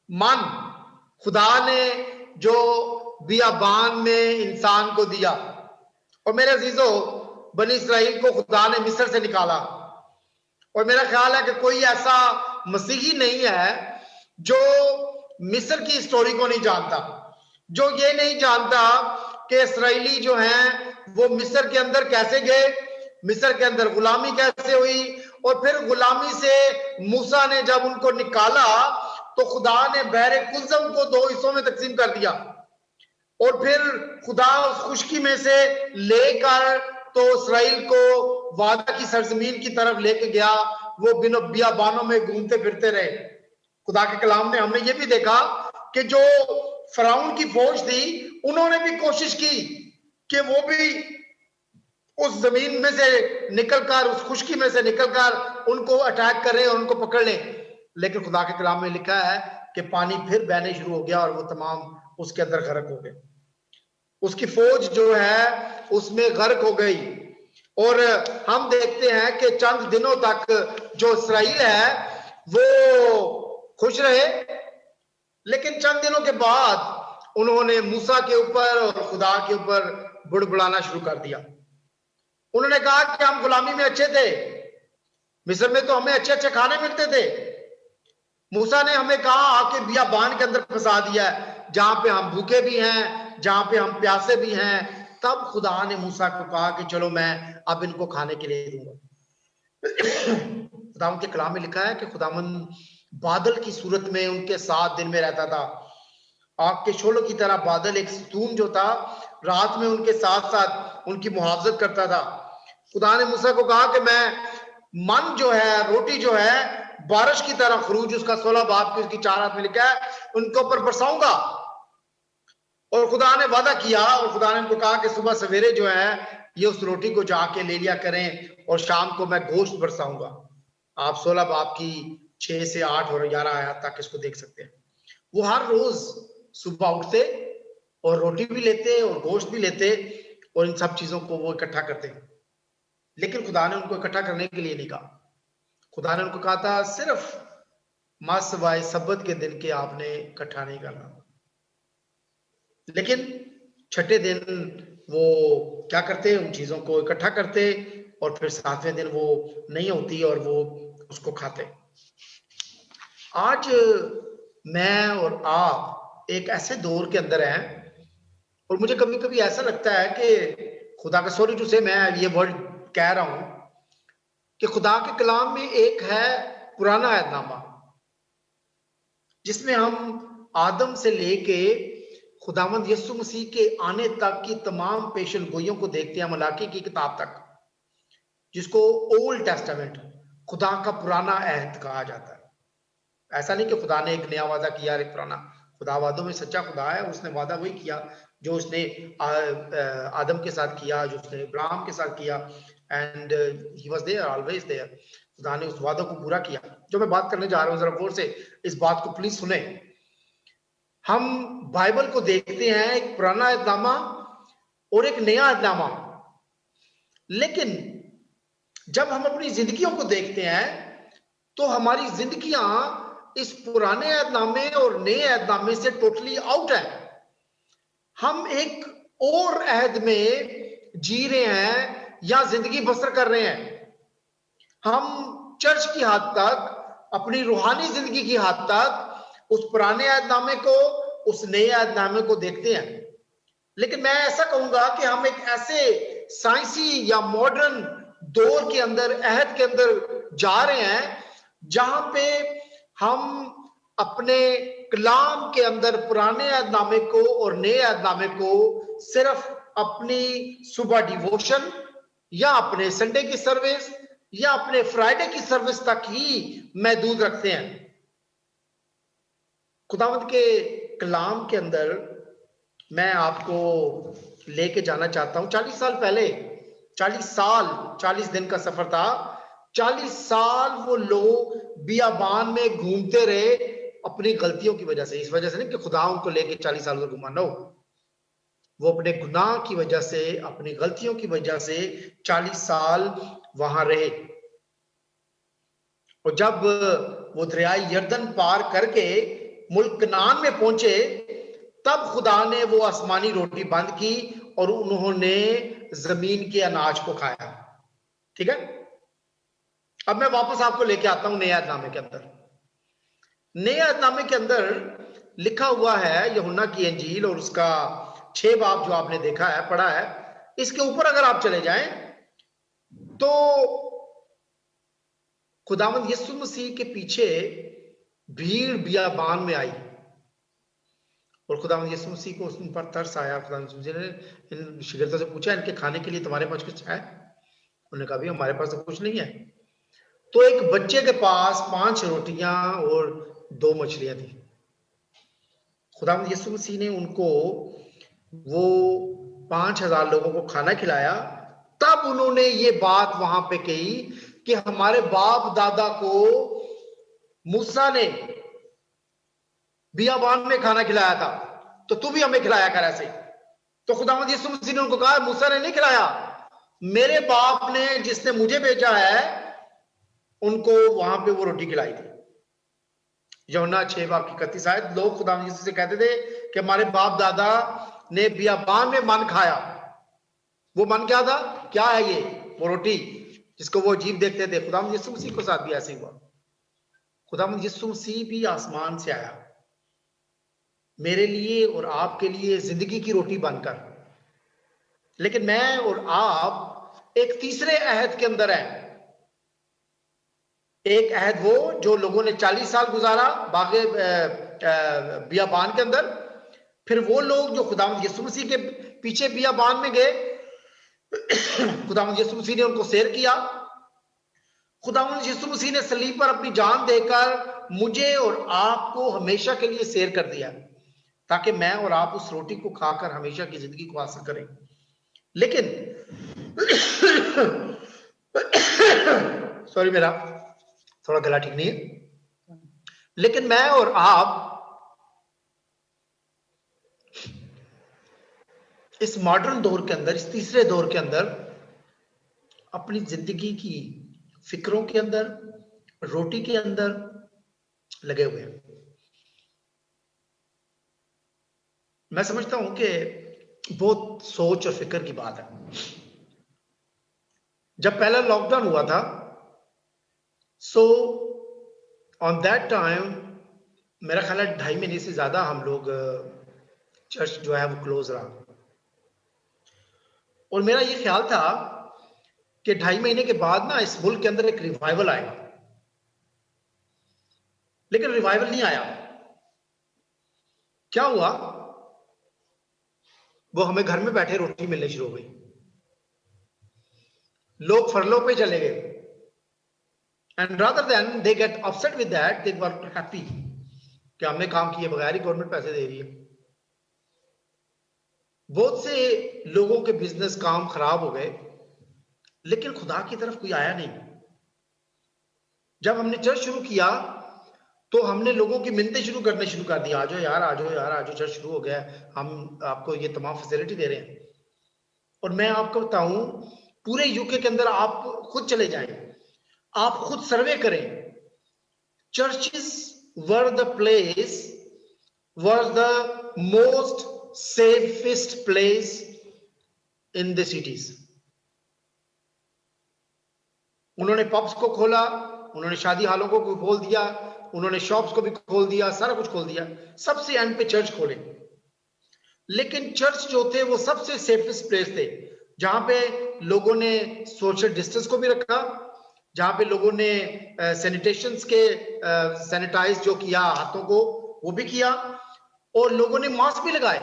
मन खुदा ने जो बियाबान में इंसान को दिया। और मेरे अजीजों, बनी इसराइल को खुदा ने मिस्र से निकाला, और मेरा ख्याल है कि कोई ऐसा मसीही नहीं है जो मिस्र की स्टोरी को नहीं जानता, जो ये नहीं जानता कि इसराइली जो हैं वो मिस्र के अंदर कैसे गए, मिस्र के अंदर गुलामी कैसे हुई, और फिर गुलामी से मूसा ने जब उनको निकाला तो खुदा ने बहरे कुलजम को 2 हिस्सों में तकसीम कर दिया, और फिर खुदा उस खुशकी में से लेकर तो इसराइल को वादा की सरजमीन की तरफ लेके गया। वो बिनो बियाबानों में घूमते फिरते रहे। खुदा के कलाम में हमने ये भी देखा कि जो फराउन की फौज थी, उन्होंने भी कोशिश की कि वो भी उस जमीन में से निकलकर, उस खुशकी में से निकलकर उनको अटैक करें और उनको पकड़ लें, लेकिन खुदा के कलाम में लिखा है कि पानी फिर बहने शुरू हो गया और वो तमाम उसके अंदर गर्क हो गए। उसकी फौज जो है उसमें गर्क हो गई। और हम देखते हैं कि चंद दिनों तक जो इसराइल है वो खुश रहे, लेकिन चंद दिनों के बाद उन्होंने मूसा के ऊपर और खुदा के ऊपर बुड़बुड़ाना शुरू कर दिया। उन्होंने कहा कि हम गुलामी में अच्छे थे, मिस्र में तो हमें अच्छे अच्छे खाने मिलते थे। मूसा ने हमें कहा आके बियाबान के अंदर फंसा दिया है, जहां पे हम भूखे भी हैं, जहां पे हम प्यासे भी हैं। तब खुदा ने मूसा को कहा कि चलो मैं अब इनको खाने के लिए दूंगा। खुदावन के कलाम में लिखा है कि खुदावन बादल की सूरत में उनके साथ दिन में रहता था, आग के शोलों की तरह बादल एक सतून जो था रात में उनके साथ साथ उनकी मुहाफजत करता था। खुदा ने मूसा को कहा कि मैं मन जो है, रोटी जो है, बारिश की तरह, खरूज उसका 16 बाब की उसकी 4 आयत में लिखा है, उनके ऊपर बरसाऊंगा। और खुदा ने वादा किया और खुदा ने उनको कहा कि सुबह सवेरे जो है ये उस रोटी को जाके ले लिया करें और शाम को मैं गोश्त बरसाऊंगा। आप 16 बाब की 6 से 8 और 11 आयत तक इसको देख सकते हैं। वो हर रोज सुबह उठते और रोटी भी लेते और गोश्त भी लेते और इन सब चीजों को वो इकट्ठा करते। लेकिन खुदा ने उनको इकट्ठा करने के लिए नहीं कहा। खुदा ने उनको कहा था सिर्फ मासवाए सब्बत के दिन के आपने इकट्ठा नहीं करना। लेकिन छठे दिन वो क्या करते, उन चीजों को इकट्ठा करते और फिर 7वें दिन वो नहीं होती और वो उसको खाते। आज मैं और आप एक ऐसे दौर के अंदर हैं और मुझे कभी कभी ऐसा लगता है कि खुदा का, सॉरी टू से मैं ये वर्ड कह रहा हूं कि खुदा के कलाम में एक है पुराना अहदनामा, जिसमें हम आदम से लेके खुदावंद यीशु मसीह के आने तक की तमाम पेशन गोइयों को देखते हैं, मलाकी की किताब तक, जिसको ओल्ड टेस्टामेंट, खुदा का पुराना अहद कहा जाता है। ऐसा नहीं कि खुदा ने एक नया वादा किया, एक पुराना। खुदा वादों में सच्चा खुदा है। उसने वादा वही किया जो उसने आदम के साथ किया, जो उसने इब्राहिम के साथ किया, and he was there, always there. खुदा ने उस वादों को पूरा किया। जो मैं बात करने जा रहा हूं, जरा गौर से इस बात को प्लीज सुने। हम बाइबल को देखते हैं एक पुराना अहदनामा और एक नया अहदनामा, लेकिन जब हम अपनी जिंदगियों को देखते हैं तो हमारी जिंदगियां इस पुराने अहदनामे और नए अहदनामे से टोटली आउट है। हम एक और अहद में जी रहे हैं या जिंदगी बसर कर रहे हैं। हम चर्च की हद तक, अपनी रूहानी जिंदगी की हद तक उस पुराने अहदनामे को, उस नए अहदनामे को देखते हैं। लेकिन मैं ऐसा कहूंगा कि हम एक ऐसे साइंसी या मॉडर्न दौर के अंदर, अहद के अंदर जा रहे हैं जहां पे हम अपने कलाम के अंदर पुराने अहदनामे को और नए अहदनामे को सिर्फ अपनी सुबह डिवोशन या अपने संडे की सर्विस या अपने फ्राइडे की सर्विस तक ही महदूद रखते हैं। खुदावंद के कलाम के अंदर मैं आपको लेके जाना चाहता हूं। 40 साल पहले, 40 दिन का सफर था। 40 साल वो लोग बियाबान में घूमते रहे अपनी गलतियों की वजह से। इस वजह से नहीं कि खुदा उनको लेके 40 साल घुमा, नो, वो अपने गुनाह की वजह से, अपनी गलतियों की वजह से 40 साल वहां रहे। और जब वो दरियाए यरदन पार करके मुल्क कनान में पहुंचे, तब खुदा ने वो आसमानी रोटी बंद की और उन्होंने जमीन के अनाज को खाया। ठीक है, अब मैं वापस आपको लेके आता हूं नए अहदनामे के अंदर। नए अहदनामे के अंदर लिखा हुआ है यूहन्ना की इंजील और उसका 6 बाब जो आपने देखा है, पढ़ा है, इसके ऊपर अगर आप चले जाएं तो खुदावंद यीशु मसीह के पीछे भीड़ बियाबान में आई और खुदावंद यीशु मसीह को उन पर तरस आया। खुदावंद यीशु मसीह ने इन शागिर्दों से पूछा, इनके खाने के लिए तुम्हारे पास कुछ है? उन्होंने कहा, भी हमारे पास तो कुछ नहीं है। तो एक बच्चे के पास 5 रोटियां और 2 मछलियां थी। खुदावंद यीशु मसीह ने उनको वो 5000 लोगों को खाना खिलाया। तब उन्होंने ये बात वहां पे कही कि हमारे बाप दादा को मूसा ने बियाबान में खाना खिलाया था, तो तू भी हमें खिलाया कर ऐसे। तो खुदावंद यीशु मसीह ने उनको कहा, मूसा ने नहीं खिलाया, मेरे बाप ने जिसने मुझे भेजा है उनको वहां पे वो रोटी खिलाई थी। यूहन्ना 6 बाब की 31 आयत। लोग खुदावंद यीशु से कहते थे कि हमारे बाप दादा ने बियाबान में मन खाया। वो मन क्या था? क्या है ये? वो रोटी जिसको वो अजीब देखते थे। खुदावंद यीशु मसीह के साथ भी ऐसे हुआ। खुदावंद यीशु मसीह भी आसमान से आया मेरे लिए और आपके लिए जिंदगी की रोटी बनकर। लेकिन मैं और आप एक तीसरे अहद के अंदर है। एक अहद वो जो लोगों ने 40 साल गुजारा बागे बियाबान के अंदर, फिर वो लोग जो खुदावंद यीशु मसीह के पीछे बियाबान में गए, खुदावंद यीशु मसीह ने उनको सैर किया। खुदावंद यीशु मसीह ने सलीब पर अपनी जान देकर मुझे और आपको हमेशा के लिए सैर कर दिया, ताकि मैं और आप उस रोटी को खाकर हमेशा की जिंदगी को हासिल करें। लेकिन सॉरी, मेरा थोड़ा गला ठीक नहीं है। लेकिन मैं और आप इस मॉडर्न दौर के अंदर, इस तीसरे दौर के अंदर अपनी जिंदगी की फिक्रों के अंदर, रोटी के अंदर लगे हुए हैं। मैं समझता हूं कि बहुत सोच और फिक्र की बात है। जब पहला लॉकडाउन हुआ था, सो ऑन दैट टाइम मेरा ख्याल है 2.5 महीने से ज्यादा हम लोग चर्च जो है वो क्लोज रहा। और मेरा ये ख्याल था कि 2.5 महीने के बाद ना इस मुल्क के अंदर एक रिवाइवल आएगा। लेकिन रिवाइवल नहीं आया। क्या हुआ? वो हमें घर में बैठे रोटी मिलनी शुरू हो गई। लोग फरलो पे चले गए, and rather than they get upset with that, they were happy कि हमने काम किए बगैर ही गवर्नमेंट पैसे दे रही है। बहुत से लोगों के बिजनेस काम खराब हो गए, लेकिन खुदा की तरफ कोई आया नहीं। जब हमने चर्च शुरू किया तो हमने लोगों की मिन्नतें शुरू करने शुरू कर दी, आ जाओ यार, आ जाओ यार, आ जाओ, चर्च शुरू हो गया है, हम आपको ये तमाम फैसिलिटी दे रहे हैं। और मैं आपको बताऊं, पूरे यूके के अंदर आप खुद चले जाएं, आप खुद सर्वे करें, churches were the place, were the most safest place in the cities. उन्होंने पब्स को खोला, उन्होंने शादी हालों को खोल दिया, उन्होंने शॉप्स को भी खोल दिया, सारा कुछ खोल दिया, सबसे एंड पे चर्च खोले। लेकिन चर्च जो थे वो सबसे सेफेस्ट प्लेस थे, जहां पे लोगों ने सोशल डिस्टेंस को भी रखा, जहां पे लोगों ने सैनिटेशन के सैनिटाइज जो किया हाथों को वो भी किया, और लोगों ने मास्क भी लगाए।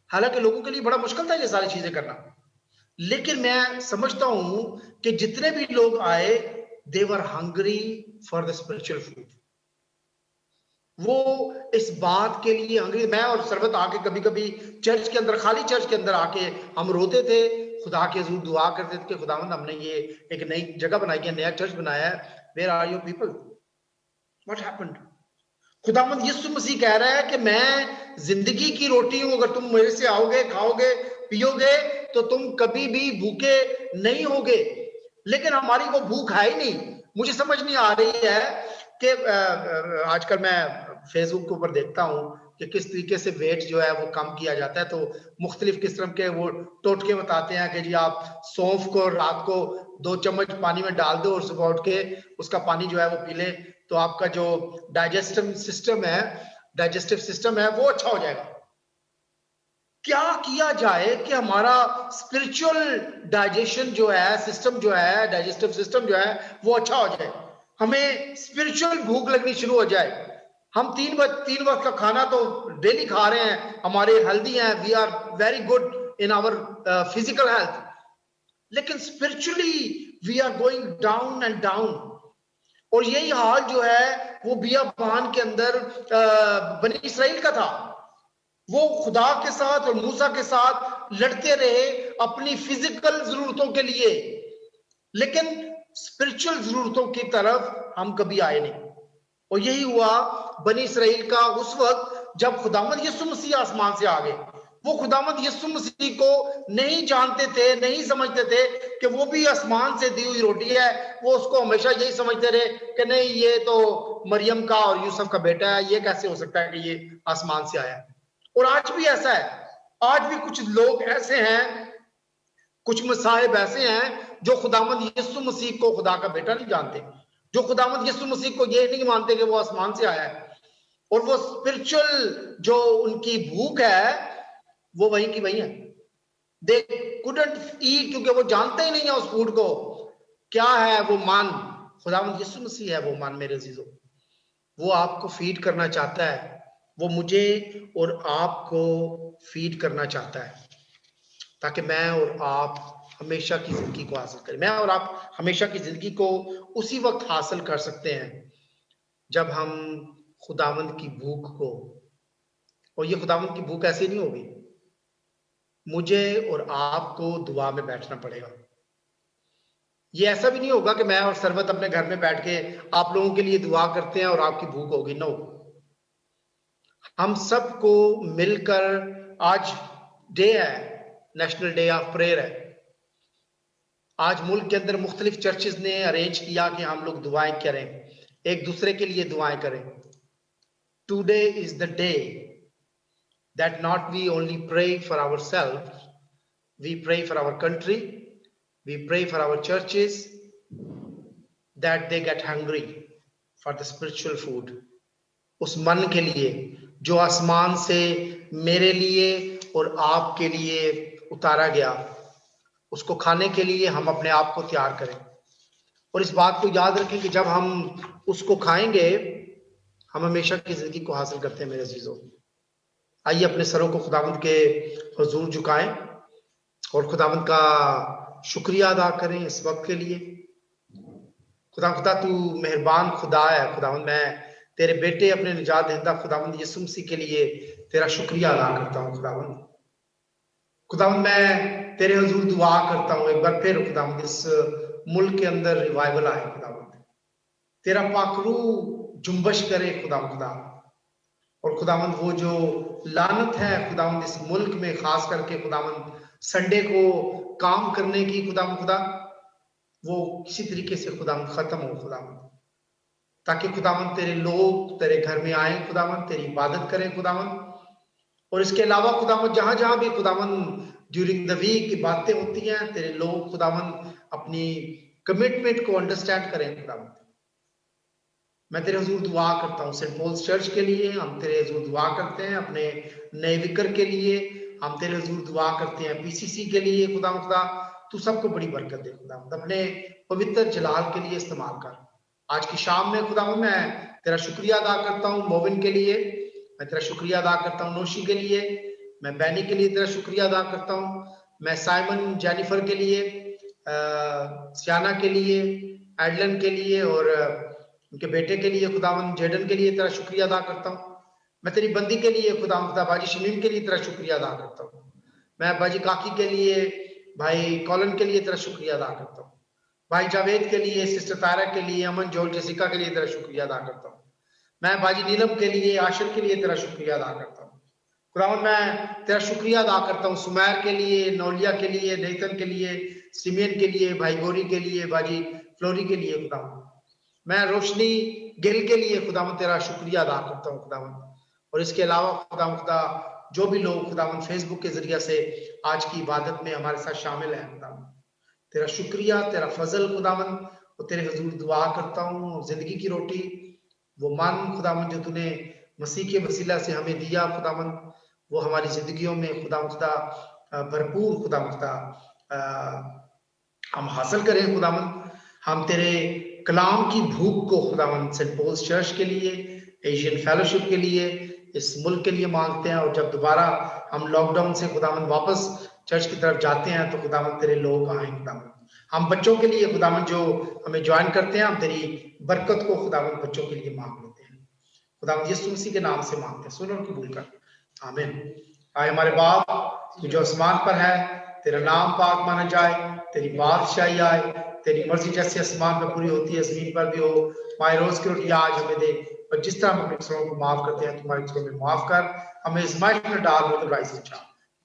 हालांकि लोगों के लिए बड़ा मुश्किल था ये सारी चीजें करना, लेकिन मैं समझता हूं कि जितने भी लोग आए, they were hungry for the spiritual food. वो इस बात के लिए हंग्री। मैं और सरबत आके कभी कभी चर्च के अंदर, खाली चर्च के अंदर आके हम रोते थे, खुदा के हजूर दुआ करते थे कि खुदावंद हमने ये एक नई जगह बनाई है, नया चर्च बनाया है, where are your people, what happened? खुदावंद यीशु मसीह कह रहा है कि मैं जिंदगी की रोटी हूं, अगर तुम मेरे से आओगे, खाओगे, पियोगे तो तुम कभी भी भूखे नहीं होगे। लेकिन हमारी वो भूख है ही नहीं। मुझे समझ नहीं आ रही है कि आजकल मैं फेसबुक के ऊपर देखता हूँ कि किस तरीके से वेट जो है वो कम किया जाता है, तो मुख्तलिफ किस्म के वो टोटके बताते हैं कि जी आप सौंफ को रात को 2 चम्मच पानी में डाल दो और सुबह उठ के उसका पानी जो है वो पी ले, तो आपका जो डाइजेस्टिव सिस्टम है वो अच्छा हो जाएगा। क्या किया जाए कि हमारा स्पिरिचुअल डाइजेशन जो है सिस्टम जो है डाइजेस्टिव सिस्टम जो है वो अच्छा हो जाए, हमें स्पिरिचुअल भूख लगनी शुरू हो जाए। हम 3 वक्त का खाना तो डेली खा रहे हैं, हमारे हेल्दी हैं, we are very good in our physical health, लेकिन spiritually we are going down and down. और यही हाल जो है वो बियाबान के अंदर बनी इसराइल का था। वो खुदा के साथ और मूसा के साथ लड़ते रहे अपनी फिजिकल जरूरतों के लिए, लेकिन स्पिरिचुअल जरूरतों की तरफ हम कभी आए नहीं। और यही हुआ बनी इसराइल का उस वक्त जब खुदावंद यीशु मसीह आसमान से आ गए। वो खुदावंद यीशु मसीह को नहीं जानते थे, नहीं समझते थे कि वो भी आसमान से दी हुई रोटी है। वो उसको हमेशा यही समझते रहे कि नहीं ये तो मरियम का और यूसुफ का बेटा है, ये कैसे हो सकता है कि ये आसमान से आया। और आज भी ऐसा है, आज भी कुछ लोग ऐसे हैं, कुछ मसाहिब ऐसे हैं जो खुदावंद यीशु मसीह को खुदा का बेटा नहीं जानते, जो खुदावंद यीशु मसीह को ये नहीं मानते कि वो आसमान से आया है। और वो स्पिरिचुअल जो उनकी भूख है वो वहीं की वहीं है। दे कुडंट ईट, क्योंकि वो जानते ही नहीं है उस फूड को क्या है। वो मान खुदावंद यीशु मसीह है, वो मान मेरे अजीजों, वो आपको फीड करना चाहता है, वो मुझे और आपको फीड करना चाहता है, ताकि मैं और आप हमेशा की जिंदगी को हासिल करें। मैं और आप हमेशा की जिंदगी को उसी वक्त हासिल कर सकते हैं जब हम खुदावंद की भूख को, और ये खुदावंद की भूख ऐसी नहीं होगी, मुझे और आपको दुआ में बैठना पड़ेगा। ये ऐसा भी नहीं होगा कि मैं और सरवत अपने घर में बैठ के आप लोगों के लिए दुआ करते हैं और आपकी भूख होगी। नो, हम सबको मिलकर, आज डे है, नेशनल डे ऑफ प्रेयर है। आज मुल्क के अंदर मुख्तलिफ चर्चेस ने अरेंज किया कि हम लोग दुआएं करें, एक दूसरे के लिए दुआएं करें। Today is the day that not we only pray for ourselves, we pray for our country, we pray for our churches, that they get hungry for the spiritual food, उस मन के लिए जो आसमान से मेरे लिए और आपके लिए उतारा गया, उसको खाने के लिए हम अपने आप को तैयार करें। और इस बात को याद रखें कि जब हम उसको खाएंगे हम हमेशा की जिंदगी को हासिल करते हैं। मेरे अजीजों, आइए अपने सरों को खुदावंद के हुजूर झुकाएं और खुदावंद का शुक्रिया अदा करें इस वक्त के लिए। खुदा तू मेहरबान खुदा है। खुदावंद मैं तेरे बेटे अपने निजात दहिंदा खुदावंद यीशु मसीह के लिए तेरा शुक्रिया अदा करता हूँ। खुदावंद मैं तेरे हुजूर दुआ करता हूँ एक बार फिर खुदावंद इस मुल्क के अंदर रिवाइवल आए, खुदावंद तेरा पाकरू जुम्बश करे खुदा। और खुदावंद वो जो लानत है खुदावंद इस मुल्क में खास करके खुदावंद संडे को काम करने की खुदा वो किसी तरीके से खुदावंद खत्म हो खुदावंद, ताकि खुदावंद तेरे लोग तेरे घर में आए खुदावंद, तेरी इबादत करें खुदावंद। और इसके अलावा खुदावंद जहां जहां भी खुदावंद ड्यूरिंग द वीक की बातें होती हैं, तेरे लोग खुदावंद अपनी कमिटमेंट को अंडरस्टैंड करें खुदावंद। मैं तेरे हुजूर दुआ करता हूँ सेंट पॉल्स चर्च के लिए, हम तेरे हुजूर दुआ करते हैं अपने नए विकर के लिए, हम तेरे हुजूर दुआ करते हैं पीसीसी के लिए। खुदा तू सबको बड़ी बरकत दे खुदावंद, अपने पवित्र जलाल के लिए इस्तेमाल कर। आज की शाम में खुदावंद मैं तेरा शुक्रिया अदा करता हूँ मोविन के लिए, मैं तेरा शुक्रिया अदा करता हूँ नोशी के लिए, मैं बैनी के लिए तेरा शुक्रिया अदा करता हूँ, मैं साइमन जेनिफर के लिए, सियाना के लिए, एडलन के लिए और उनके बेटे के लिए खुदावंद जेडन के लिए तेरा शुक्रिया अदा करता हूँ। मैं तेरी बंदी के लिए खुदावंद बाजी शमीम के लिए तेरा शुक्रिया अदा करता हूँ। मैं बाजी काकी के लिए, भाई कॉलन के लिए तेरा शुक्रिया अदा करता हूँ। भाई जावेद के लिए, सिस्टर तारा के लिए, अमन जोल जेसिका के लिए तेरा शुक्रिया अदा करता हूँ। मैं बाजी नीलम के लिए, आशिर के लिए तेरा शुक्रिया अदा करता हूँ। खुदावंद मैं तेरा शुक्रिया अदा करता हूँ सुमैर के लिए, नौलिया के लिए, नेतन के लिए, सिमियन के लिए, भाई गोरी के लिए, बाजी फ्लोरी के लिए खुदावंद। मैं रोशनी गिल के लिए खुदावंद तेरा शुक्रिया अदा करता हूँ खुदावंद। और इसके अलावा खुदा जो भी लोग खुदावंद फेसबुक के जरिए से आज की इबादत में हमारे साथ शामिल हैं खुदावंद, तेरा शुक्रिया, तेरा फजल खुदावंद, और तेरे हुजूर दुआ करता हूँ जिंदगी की रोटी वो मन खुदावंद जो तूने मसीह के वसीला से हमें दिया खुदावंद, वो हमारी जिंदगियों में खुदा भरपूर खुदा हम हासिल करें खुदावंद। हम तेरे कलाम की भूख को खुदावंद सेंट पॉल्स चर्च के लिए, एशियन फेलोशिप के लिए, इस मुल्क के लिए मांगते हैं। और जब दोबारा हम लॉकडाउन से खुदावंद वापस चर्च की तरफ जाते हैं तो खुदावंद तेरे लोग आए खुदावंद। हम बच्चों के लिए खुदावंद जो हमें ज्वाइन करते हैं, हम तेरी बरकत को खुदावंद बच्चों के लिए मांग लेते हैं खुदावंद, यीशु मसीह के नाम से मांगते हैं, सुन और कबूल कर, आमीन। आए हमारे बाप तू जो आसमान पर है, तेरा नाम पाक माना जाए, तेरी बादशाही आए, तेरी मर्जी जैसे आसमान पर पूरी होती है जमीन पर भी हो। हमारी रोज की रोटी आज हमें दे, और जिस तरह हम अपने कसूरों को माफ करते हैं तुम्हारे कसूरों में माफ कर, हमें आजमाइश में डाल मत बुराई से बचा,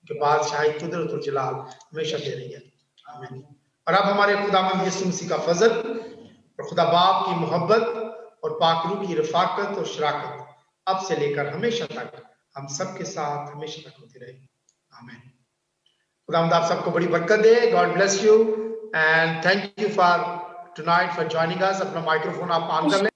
कि बादशाही कुदरत और जलाल हमेशा दे रही है, आमीन। और अब हमारे खुदावंद यीशु मसीह का फजल और खुदा बाप की मोहब्बत और पाक रूह की रफाकत और शराकत अब से लेकर हमेशा तक हम सबके साथ हमेशा तक होती रहे, आमीन। खुदावंद आप सबको बड़ी बरकत दे। God bless you and thank you for tonight for joining us. अपना माइक्रोफोन आप ऑन कर लें।